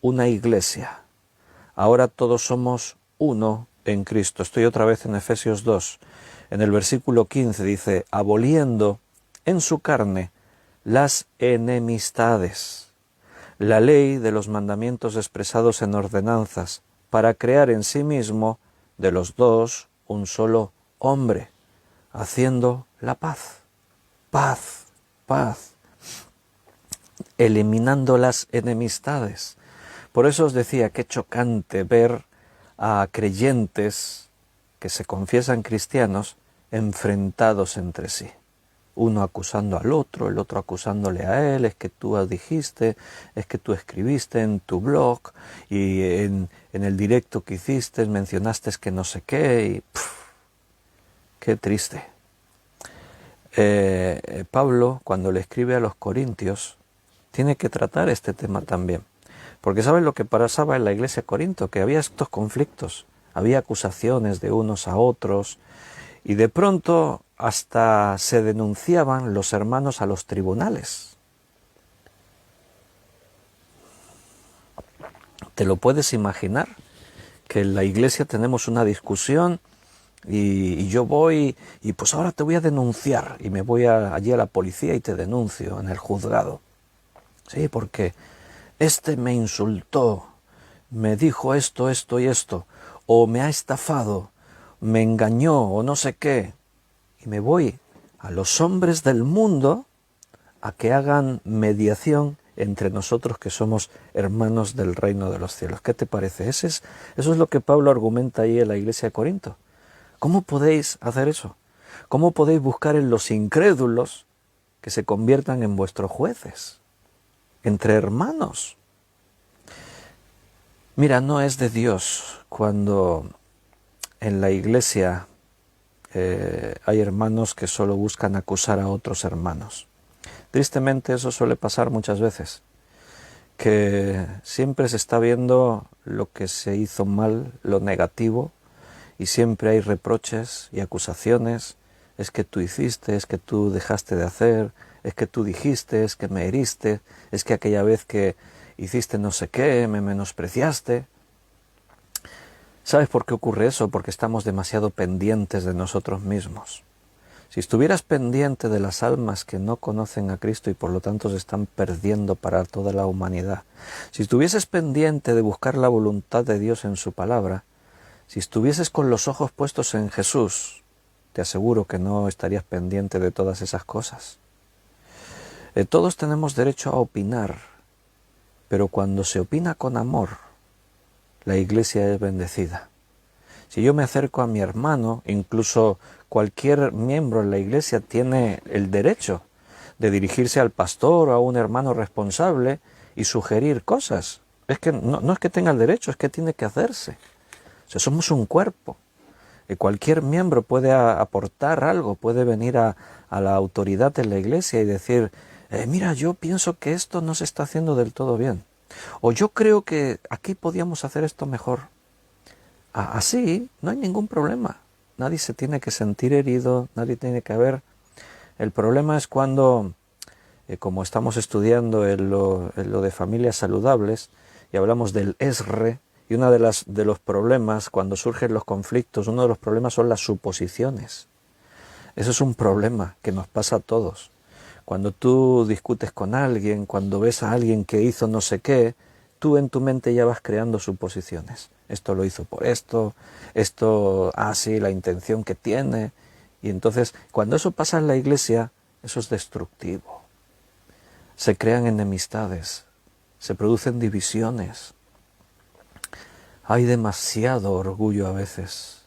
una iglesia. Ahora todos somos uno en Cristo. Estoy otra vez en Efesios 2. En el versículo 15 dice, aboliendo en su carne las enemistades, la ley de los mandamientos expresados en ordenanzas, para crear en sí mismo de los dos un solo hombre, haciendo la paz. Paz, paz. Eliminando las enemistades. Por eso os decía, qué chocante ver a creyentes que se confiesan cristianos enfrentados entre sí. Uno acusando al otro, el otro acusándole a él, es que tú dijiste, es que tú escribiste en tu blog y en el directo que hiciste mencionaste que no sé qué y qué triste. Pablo, cuando le escribe a los Corintios, tiene que tratar este tema también. Porque ¿sabes lo que pasaba en la iglesia de Corinto? Que había estos conflictos, había acusaciones de unos a otros, y de pronto hasta se denunciaban los hermanos a los tribunales. ¿Te lo puedes imaginar? Que en la iglesia tenemos una discusión y yo voy y pues ahora te voy a denunciar y me voy allí a la policía y te denuncio en el juzgado. Sí, porque este me insultó, me dijo esto, esto y esto, o me ha estafado, me engañó o no sé qué. Y me voy a los hombres del mundo a que hagan mediación entre nosotros que somos hermanos del reino de los cielos. ¿Qué te parece? Eso es lo que Pablo argumenta ahí en la iglesia de Corinto. ¿Cómo podéis hacer eso? ¿Cómo podéis buscar en los incrédulos que se conviertan en vuestros jueces? Entre hermanos. Mira, no es de Dios cuando en la iglesia hay hermanos que solo buscan acusar a otros hermanos. Tristemente eso suele pasar muchas veces, que siempre se está viendo lo que se hizo mal, lo negativo, y siempre hay reproches y acusaciones. Es que tú hiciste, es que tú dejaste de hacer, es que tú dijiste, es que me heriste, es que aquella vez que hiciste no sé qué, me menospreciaste. ¿Sabes por qué ocurre eso? Porque estamos demasiado pendientes de nosotros mismos. Si estuvieras pendiente de las almas que no conocen a Cristo y por lo tanto se están perdiendo para toda la humanidad, si estuvieses pendiente de buscar la voluntad de Dios en su palabra, si estuvieses con los ojos puestos en Jesús, te aseguro que no estarías pendiente de todas esas cosas. Todos tenemos derecho a opinar, pero cuando se opina con amor, la iglesia es bendecida. Si yo me acerco a mi hermano, incluso cualquier miembro en la iglesia tiene el derecho de dirigirse al pastor o a un hermano responsable y sugerir cosas. Es que no es que tenga el derecho, es que tiene que hacerse. O sea, somos un cuerpo. Y cualquier miembro puede aportar algo, puede venir a la autoridad de la iglesia y decir, mira, yo pienso que esto no se está haciendo del todo bien. O yo creo que aquí podíamos hacer esto mejor. Así no hay ningún problema. Nadie se tiene que sentir herido, nadie tiene que haber. El problema es cuando, como estamos estudiando en lo de familias saludables, y hablamos del ESRE, y uno de los problemas, cuando surgen los conflictos, uno de los problemas son las suposiciones. Eso es un problema que nos pasa a todos. Cuando tú discutes con alguien, cuando ves a alguien que hizo no sé qué, tú en tu mente ya vas creando suposiciones. Esto lo hizo por esto, sí, la intención que tiene. Y entonces, cuando eso pasa en la iglesia, eso es destructivo. Se crean enemistades, se producen divisiones. Hay demasiado orgullo a veces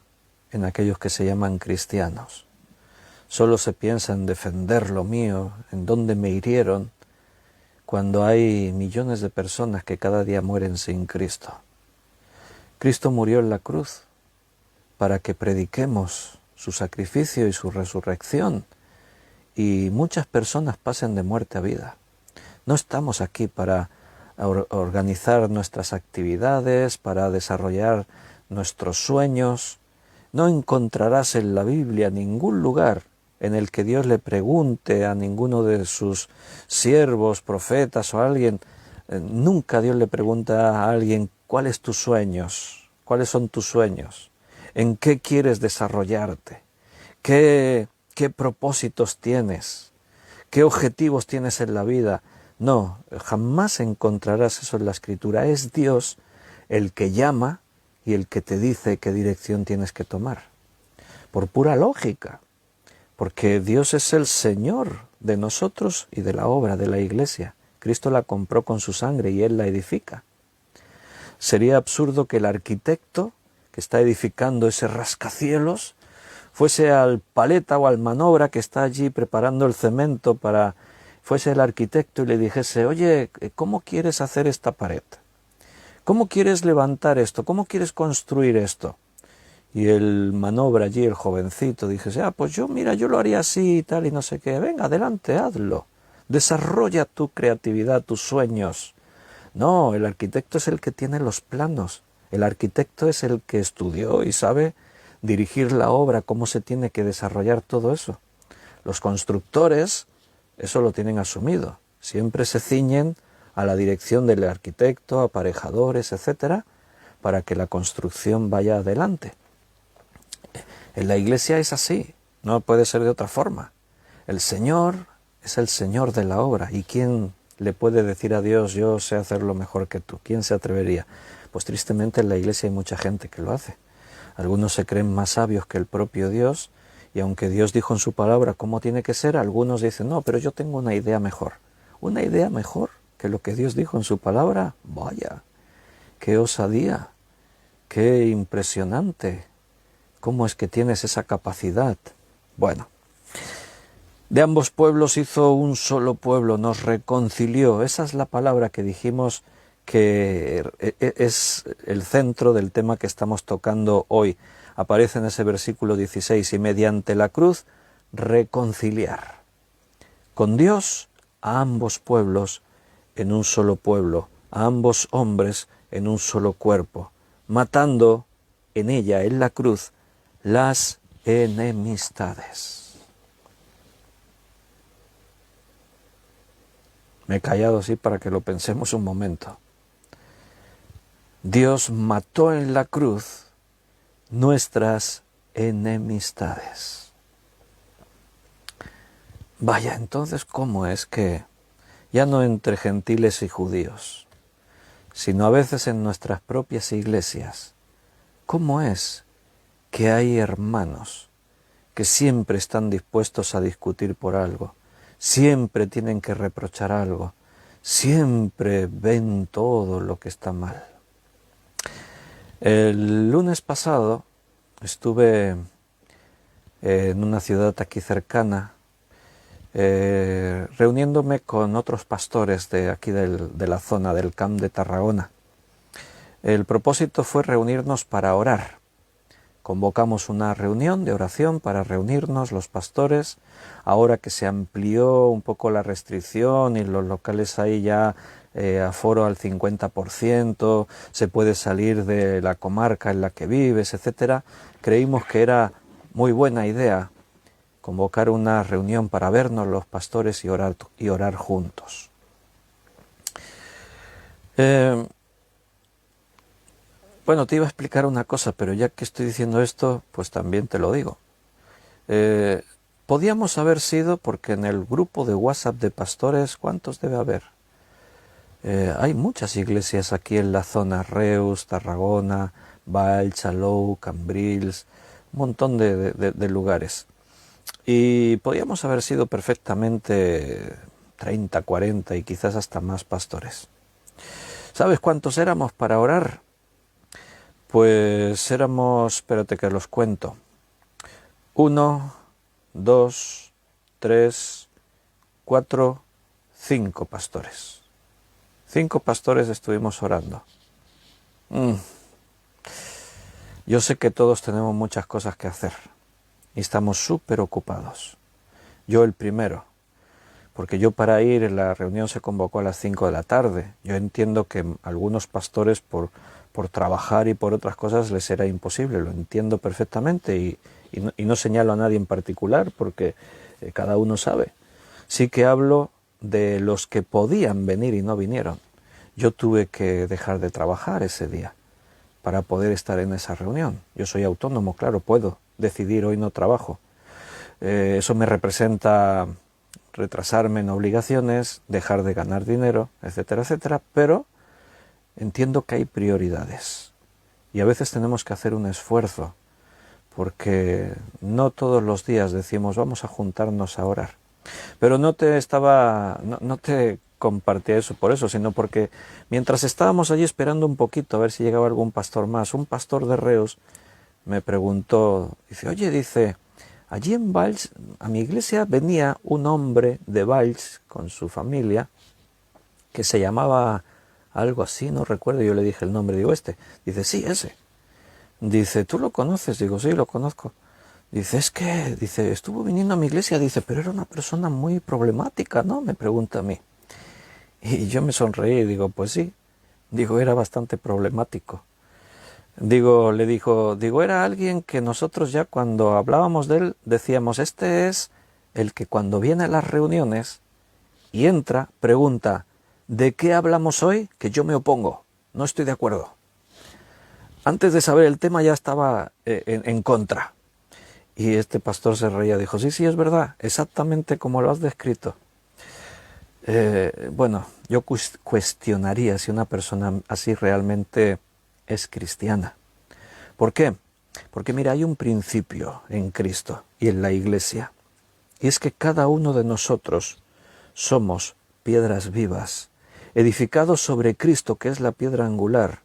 en aquellos que se llaman cristianos. Solo se piensa en defender lo mío, en dónde me hirieron, cuando hay millones de personas que cada día mueren sin Cristo. Cristo murió en la cruz para que prediquemos su sacrificio y su resurrección y muchas personas pasen de muerte a vida. No estamos aquí para organizar nuestras actividades, para desarrollar nuestros sueños. No encontrarás en la Biblia ningún lugar en el que Dios le pregunte a ninguno de sus siervos, profetas o a alguien. Nunca Dios le pregunta a alguien, ¿cuáles tus sueños? ¿Cuáles son tus sueños? ¿En qué quieres desarrollarte? ¿Qué propósitos tienes? ¿Qué objetivos tienes en la vida? No, jamás encontrarás eso en la Escritura. Es Dios el que llama y el que te dice qué dirección tienes que tomar. Por pura lógica, porque Dios es el Señor de nosotros y de la obra de la Iglesia. Cristo la compró con su sangre y Él la edifica. Sería absurdo que el arquitecto que está edificando ese rascacielos fuese al paleta o al manobra que está allí preparando el cemento fuese el arquitecto y le dijese, oye, ¿cómo quieres hacer esta pared? ¿Cómo quieres levantar esto? ¿Cómo quieres construir esto? y el manobra allí, el jovencito, dijese, pues yo lo haría así y tal y no sé qué, venga, adelante, hazlo, desarrolla tu creatividad, tus sueños. No, el arquitecto es el que tiene los planos, el arquitecto es el que estudió y sabe dirigir la obra, cómo se tiene que desarrollar todo eso. Los constructores eso lo tienen asumido, siempre se ciñen a la dirección del arquitecto, aparejadores, etcétera, para que la construcción vaya adelante. En la Iglesia es así, no puede ser de otra forma. El Señor es el Señor de la obra, y ¿quién le puede decir a Dios, yo sé hacerlo mejor que tú? ¿Quién se atrevería? Pues tristemente en la Iglesia hay mucha gente que lo hace. Algunos se creen más sabios que el propio Dios, y aunque Dios dijo en su palabra cómo tiene que ser, algunos dicen, no, pero yo tengo una idea mejor. ¿Una idea mejor que lo que Dios dijo en su palabra? Vaya, qué osadía, qué impresionante. ¿Cómo es que tienes esa capacidad? Bueno, de ambos pueblos hizo un solo pueblo, nos reconcilió. Esa es la palabra que dijimos que es el centro del tema que estamos tocando hoy. Aparece en ese versículo 16, y mediante la cruz reconciliar con Dios a ambos pueblos en un solo pueblo, a ambos hombres en un solo cuerpo, matando en ella, en la cruz, las enemistades. Me he callado así para que lo pensemos un momento. Dios mató en la cruz nuestras enemistades. Vaya, entonces, ¿cómo es que, ya no entre gentiles y judíos, sino a veces en nuestras propias iglesias, cómo es que hay hermanos que siempre están dispuestos a discutir por algo, siempre tienen que reprochar algo, siempre ven todo lo que está mal? El lunes pasado estuve en una ciudad aquí cercana, reuniéndome con otros pastores de aquí de la zona del Camp de Tarragona. El propósito fue reunirnos para orar. Convocamos una reunión de oración para reunirnos los pastores. Ahora que se amplió un poco la restricción y los locales ahí ya aforo al 50%, se puede salir de la comarca en la que vives, etcétera, creímos que era muy buena idea convocar una reunión para vernos los pastores y orar juntos. Bueno, te iba a explicar una cosa, pero ya que estoy diciendo esto, pues también te lo digo. Podíamos haber sido, porque en el grupo de WhatsApp de pastores, ¿cuántos debe haber? Hay muchas iglesias aquí en la zona, Reus, Tarragona, Valls, Salou, Cambrils, un montón de lugares. Y podíamos haber sido perfectamente 30, 40 y quizás hasta más pastores. ¿Sabes cuántos éramos para orar? Pues éramos, espérate que los cuento, 1, 2, 3, 4, 5 pastores. 5 pastores estuvimos orando. Yo sé que todos tenemos muchas cosas que hacer y estamos súper ocupados. Yo el primero, porque yo para ir, la reunión se convocó a las 5 de la tarde. Yo entiendo que algunos pastores por trabajar y por otras cosas les era imposible, lo entiendo perfectamente y no señalo a nadie en particular porque cada uno sabe. Sí que hablo de los que podían venir y no vinieron. Yo tuve que dejar de trabajar ese día para poder estar en esa reunión. Yo soy autónomo, claro, puedo decidir hoy no trabajo. Eso me representa retrasarme en obligaciones, dejar de ganar dinero, etcétera, etcétera, pero entiendo que hay prioridades y a veces tenemos que hacer un esfuerzo porque no todos los días decimos vamos a juntarnos a orar. Pero no te compartía eso por eso, sino porque mientras estábamos allí esperando un poquito a ver si llegaba algún pastor más, un pastor de Reus me preguntó, dice, oye, dice, allí en Valls, a mi iglesia venía un hombre de Valls con su familia que se llamaba algo así, no recuerdo, yo le dije el nombre, digo, dice, sí, ese. Dice, ¿tú lo conoces? Digo, sí, lo conozco. Dice, es que, dice, estuvo viniendo a mi iglesia, dice, pero era una persona muy problemática, ¿no? Me pregunta a mí. Y yo me sonreí y digo, pues sí. Digo, era bastante problemático. Digo, le dijo, digo, era alguien que nosotros ya cuando hablábamos de él decíamos, este es el que cuando viene a las reuniones y entra, pregunta, ¿de qué hablamos hoy? Que yo me opongo, no estoy de acuerdo. Antes de saber el tema ya estaba en contra. Y este pastor se reía, dijo, sí, sí, es verdad, exactamente como lo has descrito. Bueno, yo cuestionaría si una persona así realmente es cristiana. ¿Por qué? Porque mira, hay un principio en Cristo y en la Iglesia, y es que cada uno de nosotros somos piedras vivas, edificados sobre Cristo, que es la piedra angular,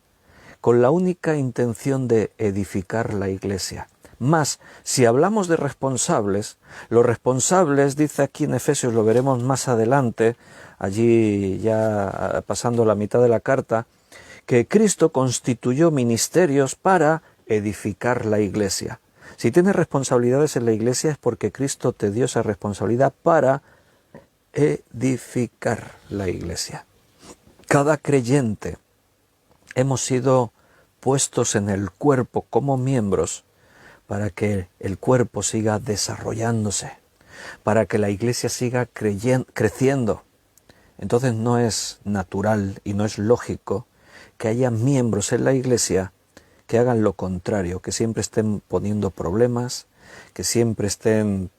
con la única intención de edificar la Iglesia. Más, si hablamos de responsables, los responsables, dice aquí en Efesios, lo veremos más adelante, allí ya pasando la mitad de la carta, que Cristo constituyó ministerios para edificar la Iglesia. Si tienes responsabilidades en la Iglesia es porque Cristo te dio esa responsabilidad para edificar la Iglesia. Cada creyente hemos sido puestos en el cuerpo como miembros para que el cuerpo siga desarrollándose, para que la Iglesia siga creciendo. Entonces no es natural y no es lógico que haya miembros en la Iglesia que hagan lo contrario, que siempre estén poniendo problemas, que siempre estén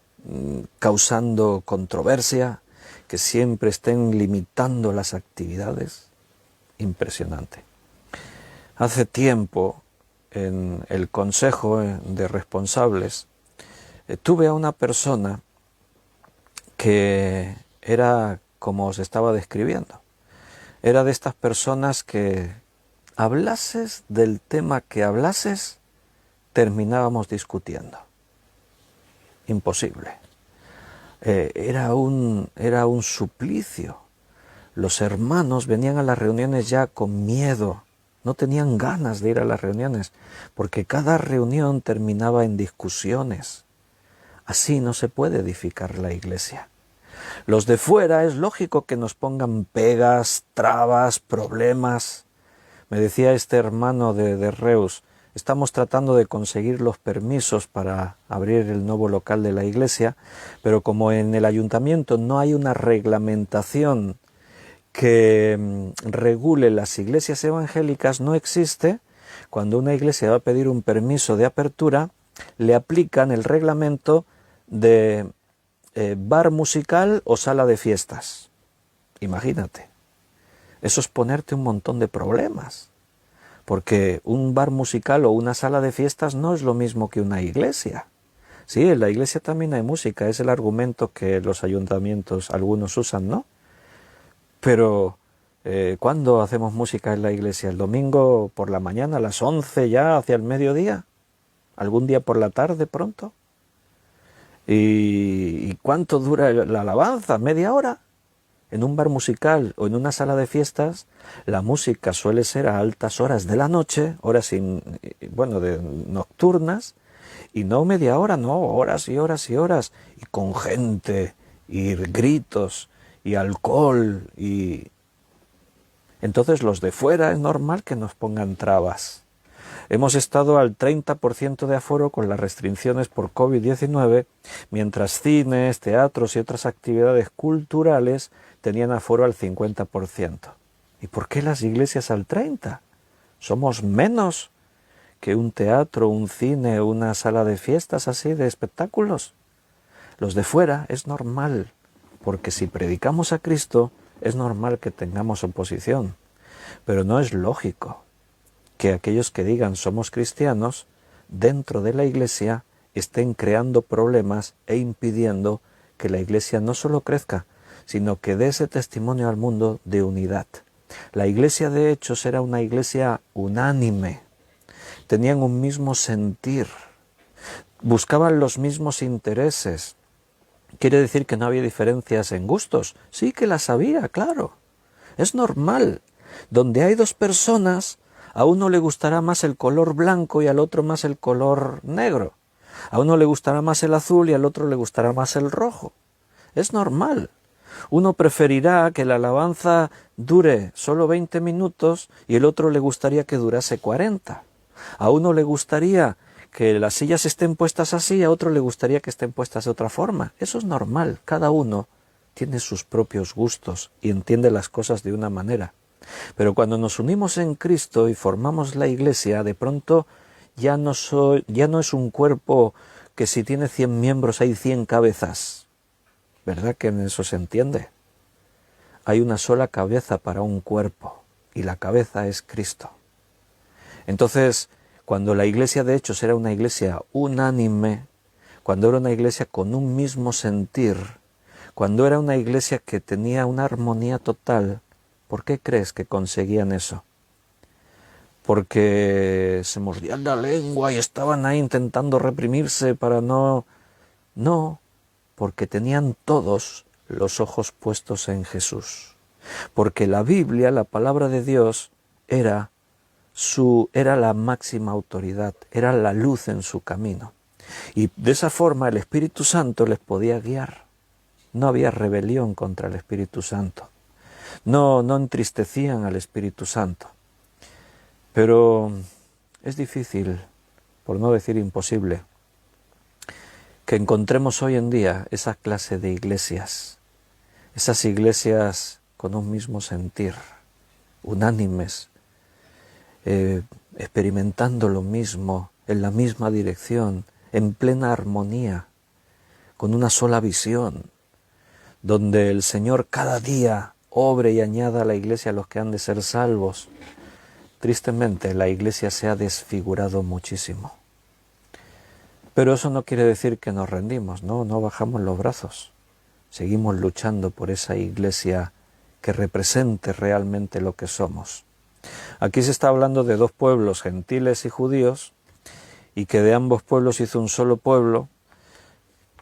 causando controversia, que siempre estén limitando las actividades. Impresionante. Hace tiempo, en el Consejo de Responsables, tuve a una persona que era como os estaba describiendo. Era de estas personas que hablases del tema que hablases, terminábamos discutiendo. Imposible. Era un suplicio. Los hermanos venían a las reuniones ya con miedo, no tenían ganas de ir a las reuniones, porque cada reunión terminaba en discusiones. Así no se puede edificar la Iglesia. Los de fuera es lógico que nos pongan pegas, trabas, problemas. Me decía este hermano de Reus, estamos tratando de conseguir los permisos para abrir el nuevo local de la iglesia, pero como en el ayuntamiento no hay una reglamentación que regule las iglesias evangélicas, no existe. Cuando una iglesia va a pedir un permiso de apertura, le aplican el reglamento de bar musical o sala de fiestas. Imagínate. Eso es ponerte un montón de problemas, porque un bar musical o una sala de fiestas no es lo mismo que una iglesia. Sí, en la iglesia también hay música, es el argumento que los ayuntamientos, algunos usan, ¿no? Pero, ¿cuándo hacemos música en la iglesia? ¿El domingo por la mañana, a las 11 ya, hacia el mediodía? ¿Algún día por la tarde pronto? ¿Y cuánto dura la alabanza? ¿Media hora? En un bar musical o en una sala de fiestas, la música suele ser a altas horas de la noche, horas nocturnas, y no media hora, no, horas y horas y horas, y con gente, y gritos, y alcohol, y... Entonces los de fuera es normal que nos pongan trabas. Hemos estado al 30% de aforo con las restricciones por COVID-19, mientras cines, teatros y otras actividades culturales tenían aforo al 50%. ¿Y por qué las iglesias al 30%? ¿Somos menos que un teatro, un cine, una sala de fiestas así, de espectáculos? Los de fuera es normal, porque si predicamos a Cristo, es normal que tengamos oposición. Pero no es lógico que aquellos que digan somos cristianos, dentro de la iglesia, estén creando problemas e impidiendo que la iglesia no solo crezca, sino que dé ese testimonio al mundo de unidad. La iglesia de Hechos era una iglesia unánime, tenían un mismo sentir, buscaban los mismos intereses. ¿Quiere decir que no había diferencias en gustos? Sí que las había, claro. Es normal. Donde hay dos personas, A uno le gustará más el color blanco y al otro más el color negro. A uno le gustará más el azul y al otro le gustará más el rojo. Es normal. Uno preferirá que la alabanza dure solo 20 minutos y el otro le gustaría que durase 40. A uno le gustaría que las sillas estén puestas así, a otro le gustaría que estén puestas de otra forma. Eso es normal. Cada uno tiene sus propios gustos y entiende las cosas de una manera. Pero cuando nos unimos en Cristo y formamos la Iglesia, de pronto ya no es un cuerpo que si tiene 100 miembros hay 100 cabezas. ¿Verdad que en eso se entiende? Hay una sola cabeza para un cuerpo y la cabeza es Cristo. Entonces, cuando la Iglesia de hechos era una iglesia unánime, cuando era una iglesia con un mismo sentir, cuando era una iglesia que tenía una armonía total, ¿por qué crees que conseguían eso? Porque se mordían la lengua y estaban ahí intentando reprimirse para no... No, porque tenían todos los ojos puestos en Jesús. Porque la Biblia, la palabra de Dios, era la máxima autoridad, era la luz en su camino. Y de esa forma el Espíritu Santo les podía guiar. No había rebelión contra el Espíritu Santo. No entristecían al Espíritu Santo. Pero es difícil, por no decir imposible, que encontremos hoy en día esa clase de iglesias, esas iglesias con un mismo sentir, unánimes, experimentando lo mismo, en la misma dirección, en plena armonía, con una sola visión, donde el Señor cada día obre y añada a la iglesia a los que han de ser salvos. Tristemente, la iglesia se ha desfigurado muchísimo. Pero eso no quiere decir que nos rendimos, no bajamos los brazos. Seguimos luchando por esa iglesia que represente realmente lo que somos. Aquí se está hablando de dos pueblos, gentiles y judíos, y que de ambos pueblos hizo un solo pueblo,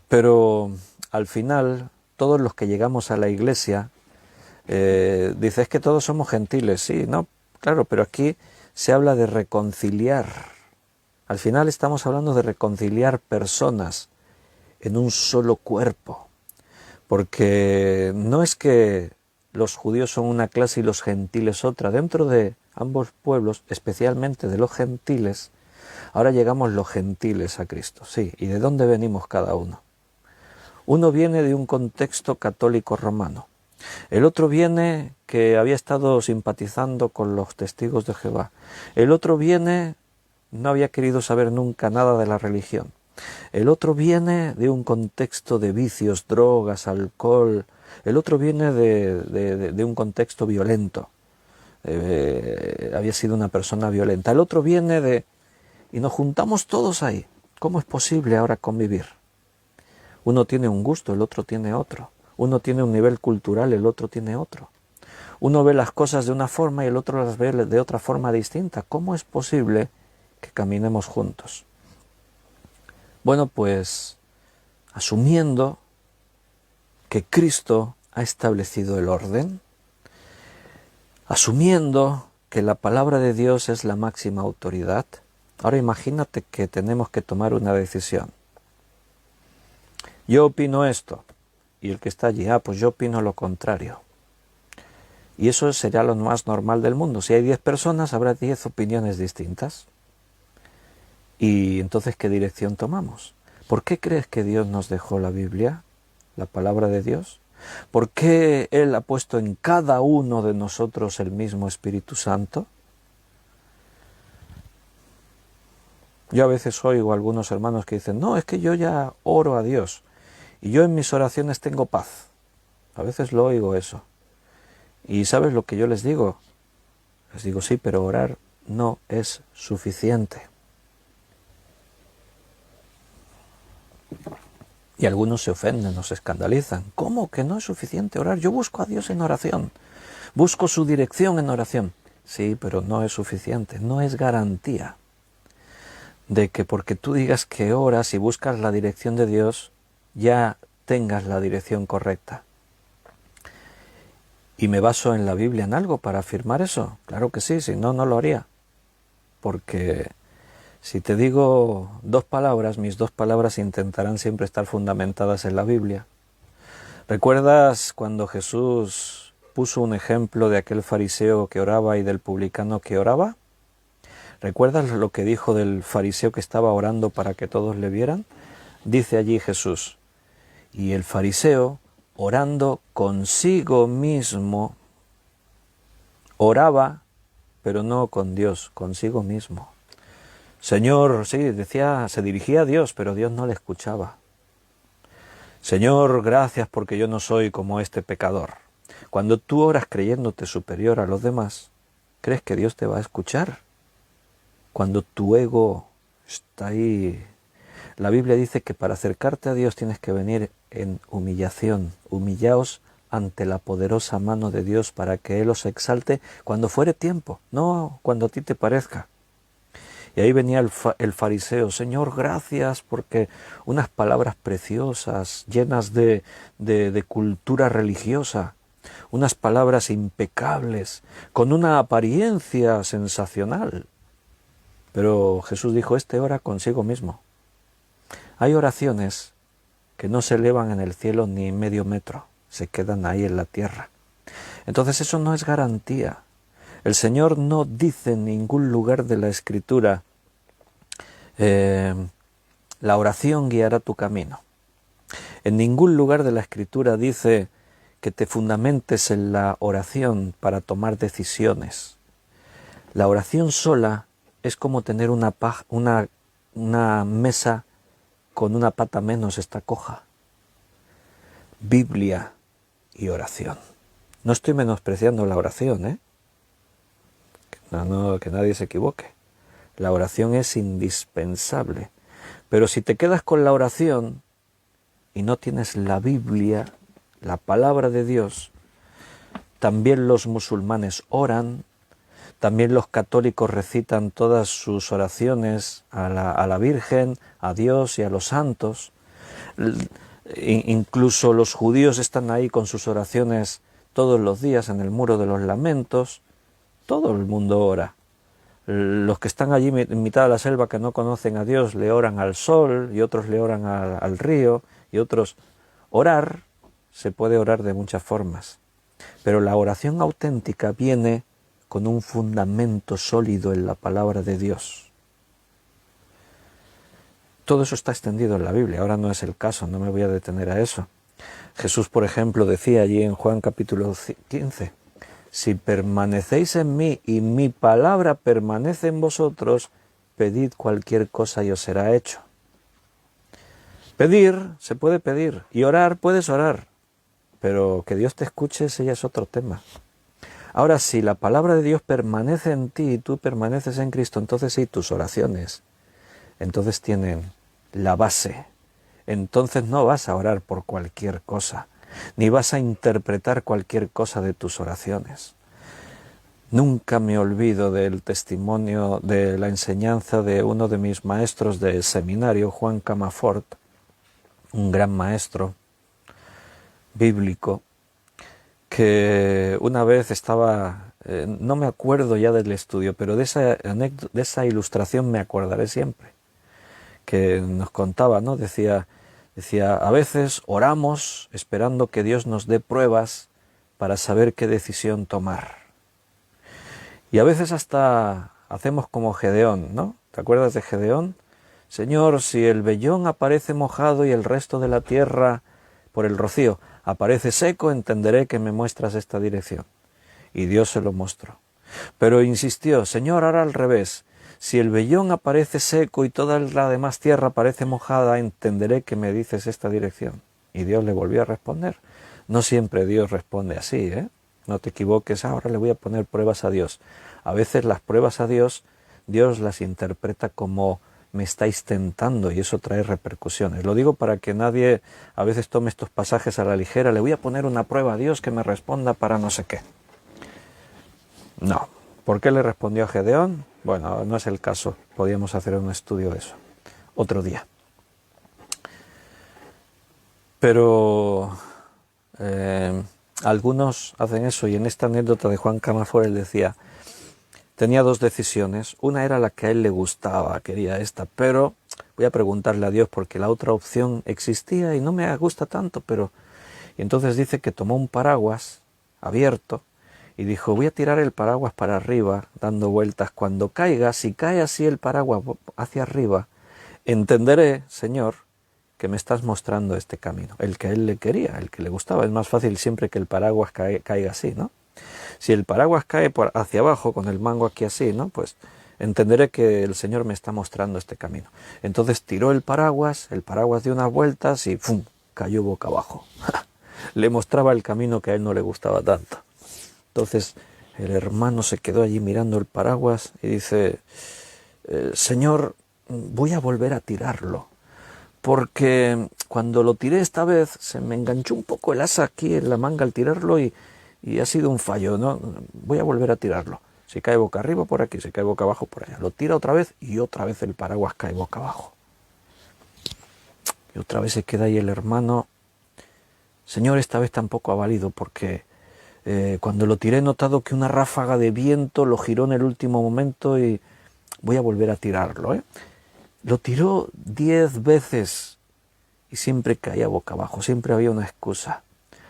pero al final todos los que llegamos a la iglesia, dices que todos somos gentiles, sí, no, claro, pero aquí se habla de reconciliar. Al final estamos hablando de reconciliar personas en un solo cuerpo, porque no es que los judíos son una clase y los gentiles otra. Dentro de ambos pueblos, especialmente de los gentiles, ahora llegamos los gentiles a Cristo, sí. ¿Y de dónde venimos cada uno? Uno viene de un contexto católico romano. El otro viene que había estado simpatizando con los testigos de Jehová. El otro viene, no había querido saber nunca nada de la religión. El otro viene de un contexto de vicios, drogas, alcohol. El otro viene de un contexto violento. Había sido una persona violenta. El otro viene de... Y nos juntamos todos ahí. ¿Cómo es posible ahora convivir? Uno tiene un gusto, el otro tiene otro. Uno tiene un nivel cultural, el otro tiene otro. Uno ve las cosas de una forma y el otro las ve de otra forma distinta. ¿Cómo es posible que caminemos juntos? Bueno, pues asumiendo que Cristo ha establecido el orden, asumiendo que la palabra de Dios es la máxima autoridad, ahora imagínate que tenemos que tomar una decisión. Yo opino esto, y el que está allí, pues yo opino lo contrario. Y eso sería lo más normal del mundo. Si hay 10 personas, habrá 10 opiniones distintas. Y entonces, ¿qué dirección tomamos? ¿Por qué crees que Dios nos dejó la Biblia, la palabra de Dios? ¿Por qué Él ha puesto en cada uno de nosotros el mismo Espíritu Santo? Yo a veces oigo a algunos hermanos que dicen, no, es que yo ya oro a Dios y yo en mis oraciones tengo paz. A veces lo oigo eso. ¿Y sabes lo que yo les digo? Les digo, sí, pero orar no es suficiente. Y algunos se ofenden o se escandalizan. ¿Cómo que no es suficiente orar? Yo busco a Dios en oración. Busco su dirección en oración. Sí, pero no es suficiente. No es garantía de que porque tú digas que oras y buscas la dirección de Dios, ya tengas la dirección correcta. ¿Y me baso en la Biblia en algo para afirmar eso? Claro que sí, si no, no lo haría. porque si te digo dos palabras, mis dos palabras intentarán siempre estar fundamentadas en la Biblia. ¿Recuerdas cuando Jesús puso un ejemplo de aquel fariseo que oraba y del publicano que oraba? ¿Recuerdas lo que dijo del fariseo que estaba orando para que todos le vieran? Dice allí Jesús, y el fariseo, orando consigo mismo, oraba, pero no con Dios, consigo mismo. Señor, sí, decía, se dirigía a Dios, pero Dios no le escuchaba. Señor, gracias porque yo no soy como este pecador. Cuando tú oras creyéndote superior a los demás, ¿crees que Dios te va a escuchar? Cuando tu ego está ahí. La Biblia dice que para acercarte a Dios tienes que venir en humillación. Humillaos ante la poderosa mano de Dios para que Él os exalte cuando fuere tiempo, no cuando a ti te parezca. Y ahí venía el fariseo, Señor, gracias porque unas palabras preciosas, llenas de cultura religiosa, unas palabras impecables, con una apariencia sensacional. Pero Jesús dijo, ora consigo mismo. Hay oraciones que no se elevan en el cielo ni medio metro, se quedan ahí en la tierra. Entonces eso no es garantía. El Señor no dice en ningún lugar de la Escritura, la oración guiará tu camino. En ningún lugar de la Escritura dice que te fundamentes en la oración para tomar decisiones. La oración sola es como tener una mesa con una pata menos, está coja. Biblia y oración. No estoy menospreciando la oración, ¿eh? No, que nadie se equivoque. La oración es indispensable. Pero si te quedas con la oración y no tienes la Biblia, la palabra de Dios, también los musulmanes oran, también los católicos recitan todas sus oraciones a la Virgen, a Dios y a los santos. Incluso los judíos están ahí con sus oraciones todos los días en el muro de los lamentos. Todo el mundo ora. Los que están allí en mitad de la selva que no conocen a Dios le oran al sol y otros le oran al río y otros. Orar, se puede orar de muchas formas, pero la oración auténtica viene con un fundamento sólido en la palabra de Dios. Todo eso está extendido en la Biblia, ahora no es el caso, no me voy a detener a eso. Jesús, por ejemplo, decía allí en Juan capítulo 15, si permanecéis en mí y mi palabra permanece en vosotros, pedid cualquier cosa y os será hecho. Pedir, se puede pedir, y orar, puedes orar, pero que Dios te escuche, ese ya es otro tema. Ahora, si la palabra de Dios permanece en ti y tú permaneces en Cristo, entonces sí, tus oraciones, entonces tienen la base. Entonces no vas a orar por cualquier cosa, ni vas a interpretar cualquier cosa de tus oraciones. Nunca me olvido del testimonio, de la enseñanza de uno de mis maestros del seminario, Juan Camafort, un gran maestro bíblico, que una vez estaba, no me acuerdo ya del estudio, pero de esa ilustración me acordaré siempre, que nos contaba, ¿no? Decía, a veces oramos esperando que Dios nos dé pruebas para saber qué decisión tomar. Y a veces hasta hacemos como Gedeón, ¿no? ¿Te acuerdas de Gedeón? Señor, si el vellón aparece mojado y el resto de la tierra por el rocío aparece seco, entenderé que me muestras esta dirección. Y Dios se lo mostró. Pero insistió, Señor, ahora al revés. Si el vellón aparece seco y toda la demás tierra aparece mojada, entenderé que me dices esta dirección. Y Dios le volvió a responder. No siempre Dios responde así, ¿eh? No te equivoques, ahora le voy a poner pruebas a Dios. A veces las pruebas a Dios, Dios las interpreta como me estáis tentando y eso trae repercusiones. Lo digo para que nadie a veces tome estos pasajes a la ligera. Le voy a poner una prueba a Dios que me responda para no sé qué. No. ¿Por qué le respondió a Gedeón? Bueno, no es el caso. Podríamos hacer un estudio de eso otro día. Pero algunos hacen eso y en esta anécdota de Juan Camafort él decía, tenía dos decisiones. Una era la que a él le gustaba, quería esta, pero voy a preguntarle a Dios porque la otra opción existía y no me gusta tanto, pero... Y entonces dice que tomó un paraguas abierto y dijo, voy a tirar el paraguas para arriba, dando vueltas. Cuando caiga, si cae así el paraguas hacia arriba, entenderé, Señor, que me estás mostrando este camino, el que a él le quería, el que le gustaba. Es más fácil siempre que el paraguas caiga así, ¿no? Si el paraguas cae hacia abajo, con el mango aquí así, ¿no? Pues entenderé que el Señor me está mostrando este camino. Entonces tiró el paraguas dio unas vueltas y ¡pum!, cayó boca abajo. Le mostraba el camino que a él no le gustaba tanto. Entonces el hermano se quedó allí mirando el paraguas y dice, Señor, voy a volver a tirarlo, porque cuando lo tiré esta vez se me enganchó un poco el asa aquí en la manga al tirarlo y ha sido un fallo, ¿no? Voy a volver a tirarlo. Si cae boca arriba por aquí, si cae boca abajo por allá. Lo tira otra vez y otra vez el paraguas cae boca abajo. Y otra vez se queda ahí el hermano. Señor, esta vez tampoco ha valido porque cuando lo tiré he notado que una ráfaga de viento lo giró en el último momento y voy a volver a tirarlo, ¿eh? Lo tiró 10 veces y siempre caía boca abajo, siempre había una excusa.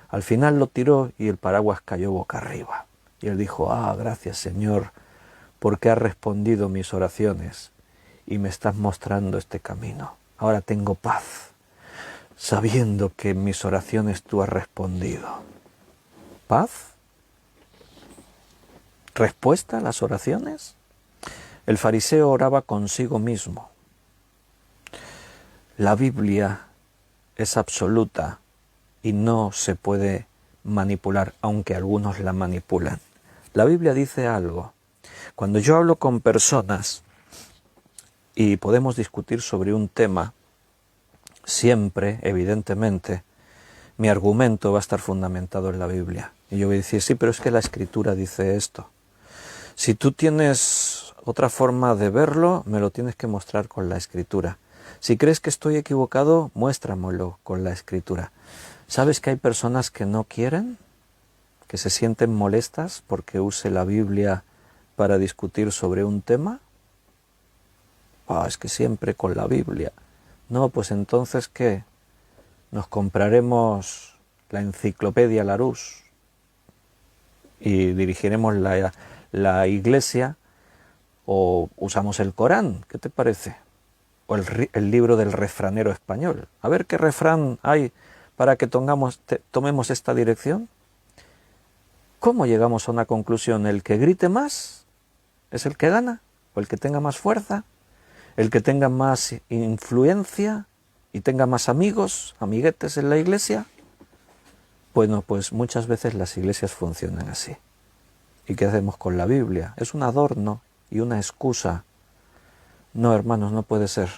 Al final lo tiró y el paraguas cayó boca arriba. Y él dijo, gracias Señor, porque has respondido mis oraciones y me estás mostrando este camino. Ahora tengo paz, sabiendo que en mis oraciones tú has respondido. ¿Paz? ¿Respuesta a las oraciones? El fariseo oraba consigo mismo. La Biblia es absoluta y no se puede manipular, aunque algunos la manipulan. La Biblia dice algo. Cuando yo hablo con personas y podemos discutir sobre un tema, siempre, evidentemente, mi argumento va a estar fundamentado en la Biblia. Y yo voy a decir, sí, pero es que la Escritura dice esto. Si tú tienes otra forma de verlo, me lo tienes que mostrar con la Escritura. Si crees que estoy equivocado, muéstramelo con la Escritura. ¿Sabes que hay personas que no quieren, que se sienten molestas porque use la Biblia para discutir sobre un tema? Es que siempre con la Biblia. No, pues entonces, ¿qué? Nos compraremos la enciclopedia Larousse y dirigiremos la iglesia, o usamos el Corán, ¿qué te parece? O el libro del refranero español. A ver qué refrán hay para que tomemos esta dirección. ¿Cómo llegamos a una conclusión? ¿El que grite más es el que gana? ¿O el que tenga más fuerza? ¿El que tenga más influencia y tenga más amigos, amiguetes en la iglesia? Bueno, pues muchas veces las iglesias funcionan así. ¿Y qué hacemos con la Biblia? Es un adorno y una excusa. No, hermanos, no puede ser.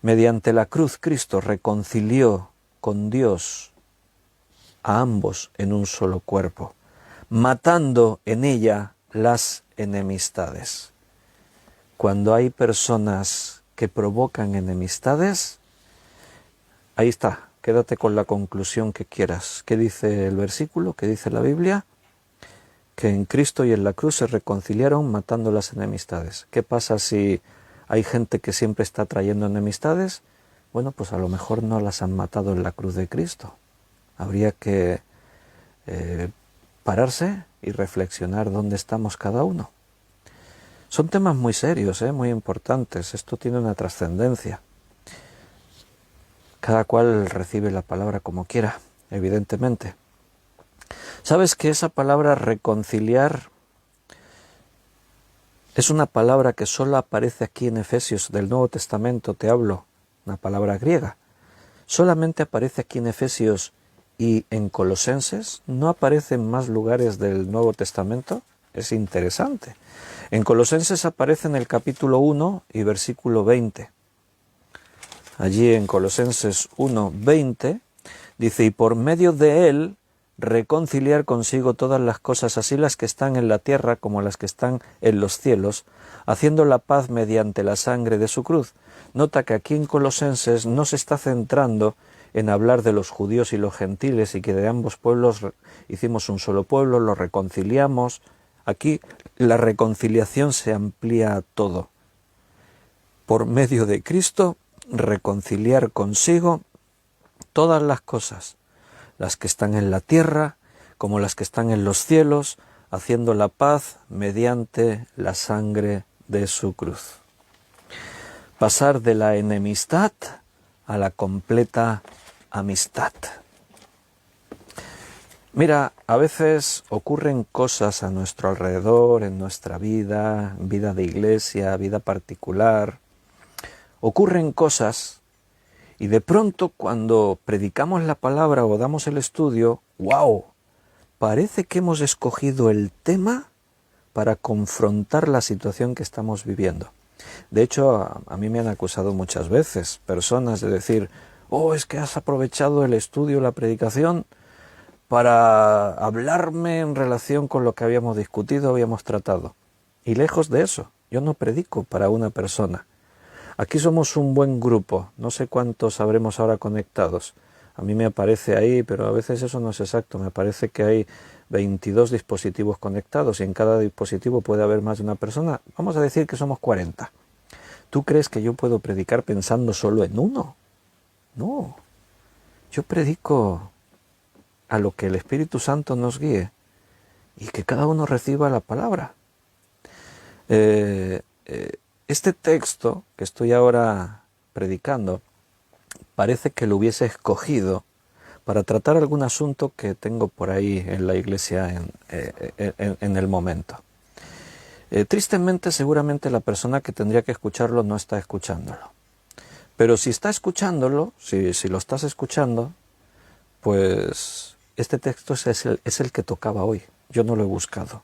Mediante la cruz Cristo reconcilió con Dios a ambos en un solo cuerpo, matando en ella las enemistades. Cuando hay personas que provocan enemistades, ahí está, quédate con la conclusión que quieras. ¿Qué dice el versículo? ¿Qué dice la Biblia? Que en Cristo y en la cruz se reconciliaron matando las enemistades. ¿Qué pasa si hay gente que siempre está trayendo enemistades? Bueno, pues a lo mejor no las han matado en la cruz de Cristo. Habría que pararse y reflexionar dónde estamos cada uno. Son temas muy serios, muy importantes. Esto tiene una trascendencia. Cada cual recibe la palabra como quiera, evidentemente. ¿Sabes que esa palabra reconciliar es una palabra que solo aparece aquí en Efesios del Nuevo Testamento? Te hablo, una palabra griega. Solamente aparece aquí en Efesios y en Colosenses. No aparece en más lugares del Nuevo Testamento. Es interesante. En Colosenses aparece en el capítulo 1 y versículo 20. Allí en Colosenses 1, 20, dice, y por medio de él reconciliar consigo todas las cosas, así las que están en la tierra como las que están en los cielos, haciendo la paz mediante la sangre de su cruz. Nota que aquí en Colosenses no se está centrando en hablar de los judíos y los gentiles y que de ambos pueblos hicimos un solo pueblo, los reconciliamos. Aquí la reconciliación se amplía a todo. Por medio de Cristo, reconciliar consigo todas las cosas, las que están en la tierra como las que están en los cielos, haciendo la paz mediante la sangre de su cruz. Pasar de la enemistad a la completa amistad. Mira, a veces ocurren cosas a nuestro alrededor, en nuestra vida, vida de iglesia, vida particular. Ocurren cosas y de pronto cuando predicamos la palabra o damos el estudio, ¡wow! Parece que hemos escogido el tema para confrontar la situación que estamos viviendo. De hecho, a mí me han acusado muchas veces personas de decir, oh, es que has aprovechado el estudio, la predicación, para hablarme en relación con lo que habíamos discutido, habíamos tratado. Y lejos de eso, yo no predico para una persona. Aquí somos un buen grupo, no sé cuántos habremos ahora conectados. A mí me aparece ahí, pero a veces eso no es exacto, me parece que hay 22 dispositivos conectados y en cada dispositivo puede haber más de una persona. Vamos a decir que somos 40. ¿Tú crees que yo puedo predicar pensando solo en uno? No, yo predico a lo que el Espíritu Santo nos guíe y que cada uno reciba la palabra. Este texto que estoy ahora predicando parece que lo hubiese escogido para tratar algún asunto que tengo por ahí en la iglesia en el momento. Tristemente, seguramente la persona que tendría que escucharlo no está escuchándolo. Pero si está escuchándolo, si lo estás escuchando, pues este texto es el que tocaba hoy. Yo no lo he buscado.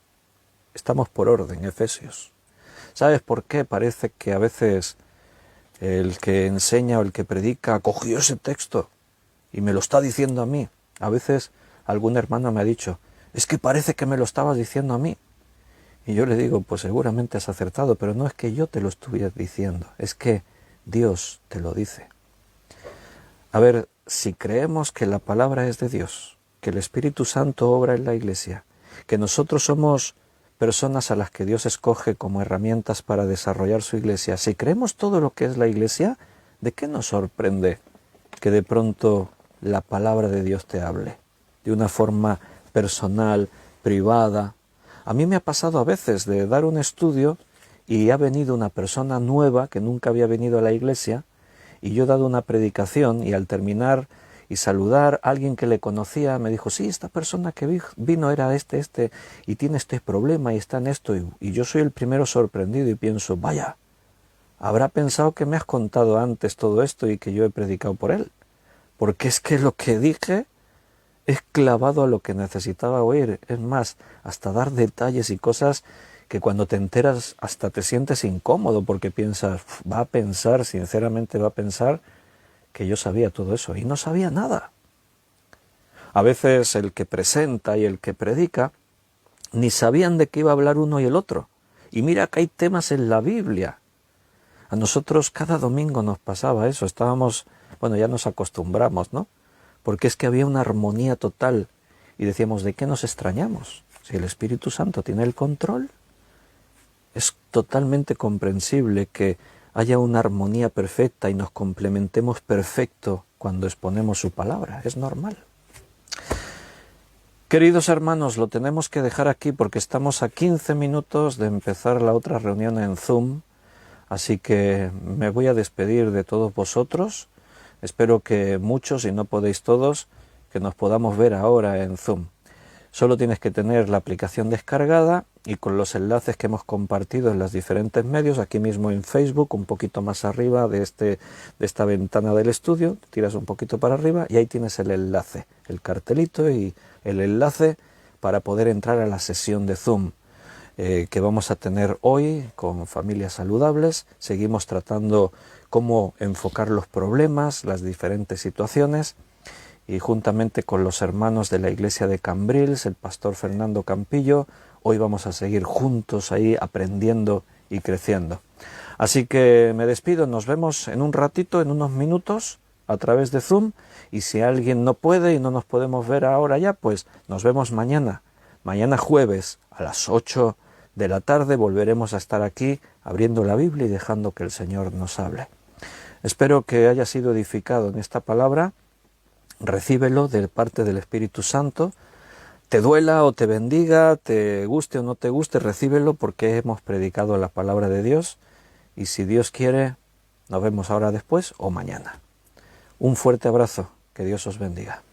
Estamos por orden, Efesios. ¿Sabes por qué? Parece que a veces el que enseña o el que predica cogió ese texto y me lo está diciendo a mí. A veces algún hermano me ha dicho, es que parece que me lo estabas diciendo a mí. Y yo le digo, pues seguramente has acertado, pero no es que yo te lo estuviera diciendo, es que Dios te lo dice. A ver, si creemos que la palabra es de Dios, que el Espíritu Santo obra en la iglesia, que nosotros somos personas a las que Dios escoge como herramientas para desarrollar su iglesia, si creemos todo lo que es la iglesia, ¿de qué nos sorprende que de pronto la palabra de Dios te hable? De una forma personal, privada. A mí me ha pasado a veces de dar un estudio y ha venido una persona nueva que nunca había venido a la iglesia y yo he dado una predicación y al terminar y saludar a alguien que le conocía me dijo, sí, esta persona que vino era este y tiene este problema y está en esto y yo soy el primero sorprendido y pienso, vaya, habrá pensado que me has contado antes todo esto y que yo he predicado por él, porque es que lo que dije es clavado a lo que necesitaba oír, es más, hasta dar detalles y cosas que cuando te enteras hasta te sientes incómodo porque piensas, va a pensar, sinceramente va a pensar que yo sabía todo eso y no sabía nada. A veces el que presenta y el que predica ni sabían de qué iba a hablar uno y el otro. Y mira que hay temas en la Biblia. A nosotros cada domingo nos pasaba eso, estábamos, bueno, ya nos acostumbramos, ¿no? Porque es que había una armonía total y decíamos, ¿de qué nos extrañamos? Si el Espíritu Santo tiene el control, es totalmente comprensible que haya una armonía perfecta y nos complementemos perfecto cuando exponemos su palabra, es normal. Queridos hermanos, lo tenemos que dejar aquí porque estamos a 15 minutos de empezar la otra reunión en Zoom, así que me voy a despedir de todos vosotros. Espero que muchos, y no podéis todos, que nos podamos ver ahora en Zoom. Solo tienes que tener la aplicación descargada y con los enlaces que hemos compartido en los diferentes medios, aquí mismo en Facebook, un poquito más arriba de esta ventana del estudio, tiras un poquito para arriba y ahí tienes el enlace, el cartelito y el enlace para poder entrar a la sesión de Zoom que vamos a tener hoy con familias saludables. Seguimos tratando cómo enfocar los problemas, las diferentes situaciones, y juntamente con los hermanos de la iglesia de Cambrils, el pastor Fernando Campillo, hoy vamos a seguir juntos ahí aprendiendo y creciendo. Así que me despido, nos vemos en un ratito, en unos minutos, a través de Zoom, y si alguien no puede y no nos podemos ver ahora ya, pues nos vemos mañana jueves a las 8 de la tarde volveremos a estar aquí abriendo la Biblia y dejando que el Señor nos hable. Espero que haya sido edificado en esta palabra. Recíbelo de parte del Espíritu Santo. Te duela o te bendiga, te guste o no te guste, recíbelo porque hemos predicado la palabra de Dios. Y si Dios quiere, nos vemos ahora después o mañana. Un fuerte abrazo. Que Dios os bendiga.